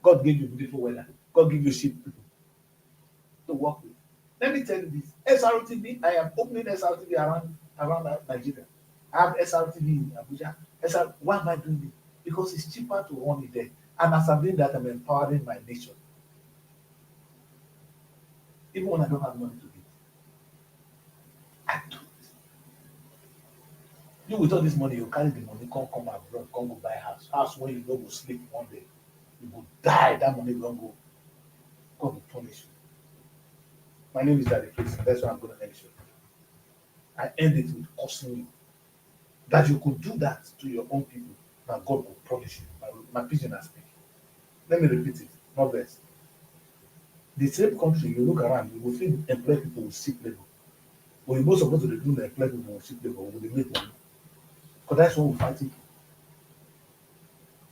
God gave you beautiful weather. God gave you sheep people to work with. Let me tell you this. Srtv, I am opening Srtv around Nigeria. I have Srtv in Abuja. Why am I doing this? Because it's cheaper to run it there. And as I'm doing that, I'm empowering my nation. Even when I don't have money to give. I do it. You with all this money, you carry the money, come abroad, come go buy house. House where you don't go sleep one day. You go die, that money don't go. God will punish you. My name is Daddy Chris. That's why I'm going to end you. I end it with cursing you. that you could do that to your own people, now God will punish you. My pigeon has speak. Let me repeat it, not best. The same country, you look around, you will think employ people with cheap labor. But you're supposed to do the employ people with cheap labor, will they make money? Because that's what we're fighting for.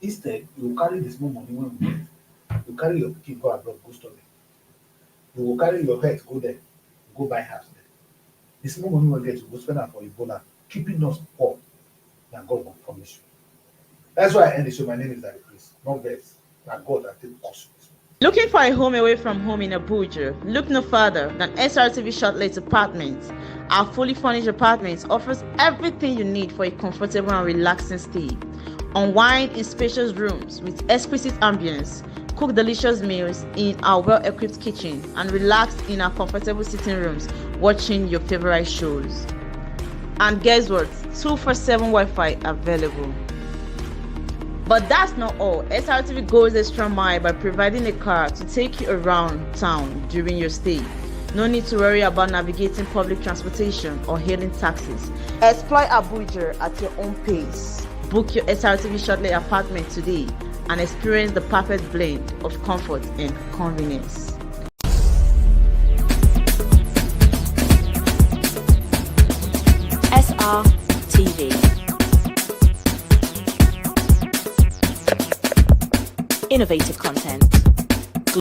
Instead, you will carry the small money when we get. You carry your kid go abroad, go study. You will carry your head, go there, go buy house there. The small money we get, you go spend that for Ebola, keeping us poor. Now God will punish you. That's why I end the show. My name is Daddy Chris. Not best. Now God will take caution. Looking for a home away from home in Abuja? Look no further than Srtv Shortlet Apartments. Our fully furnished apartments offers everything you need for a comfortable and relaxing stay. Unwind in spacious rooms with exquisite ambience. Cook delicious meals in our well-equipped kitchen and relax in our comfortable sitting rooms watching your favorite shows. And guess what? 247 Wi-Fi available. But that's not all. Srtv goes extra mile by providing a car to take you around town during your stay. No need to worry about navigating public transportation or hailing taxis. Explore Abuja at your own pace. Book your Srtv Shortlet apartment today and experience the perfect blend of comfort and convenience. Srtv. Innovative content.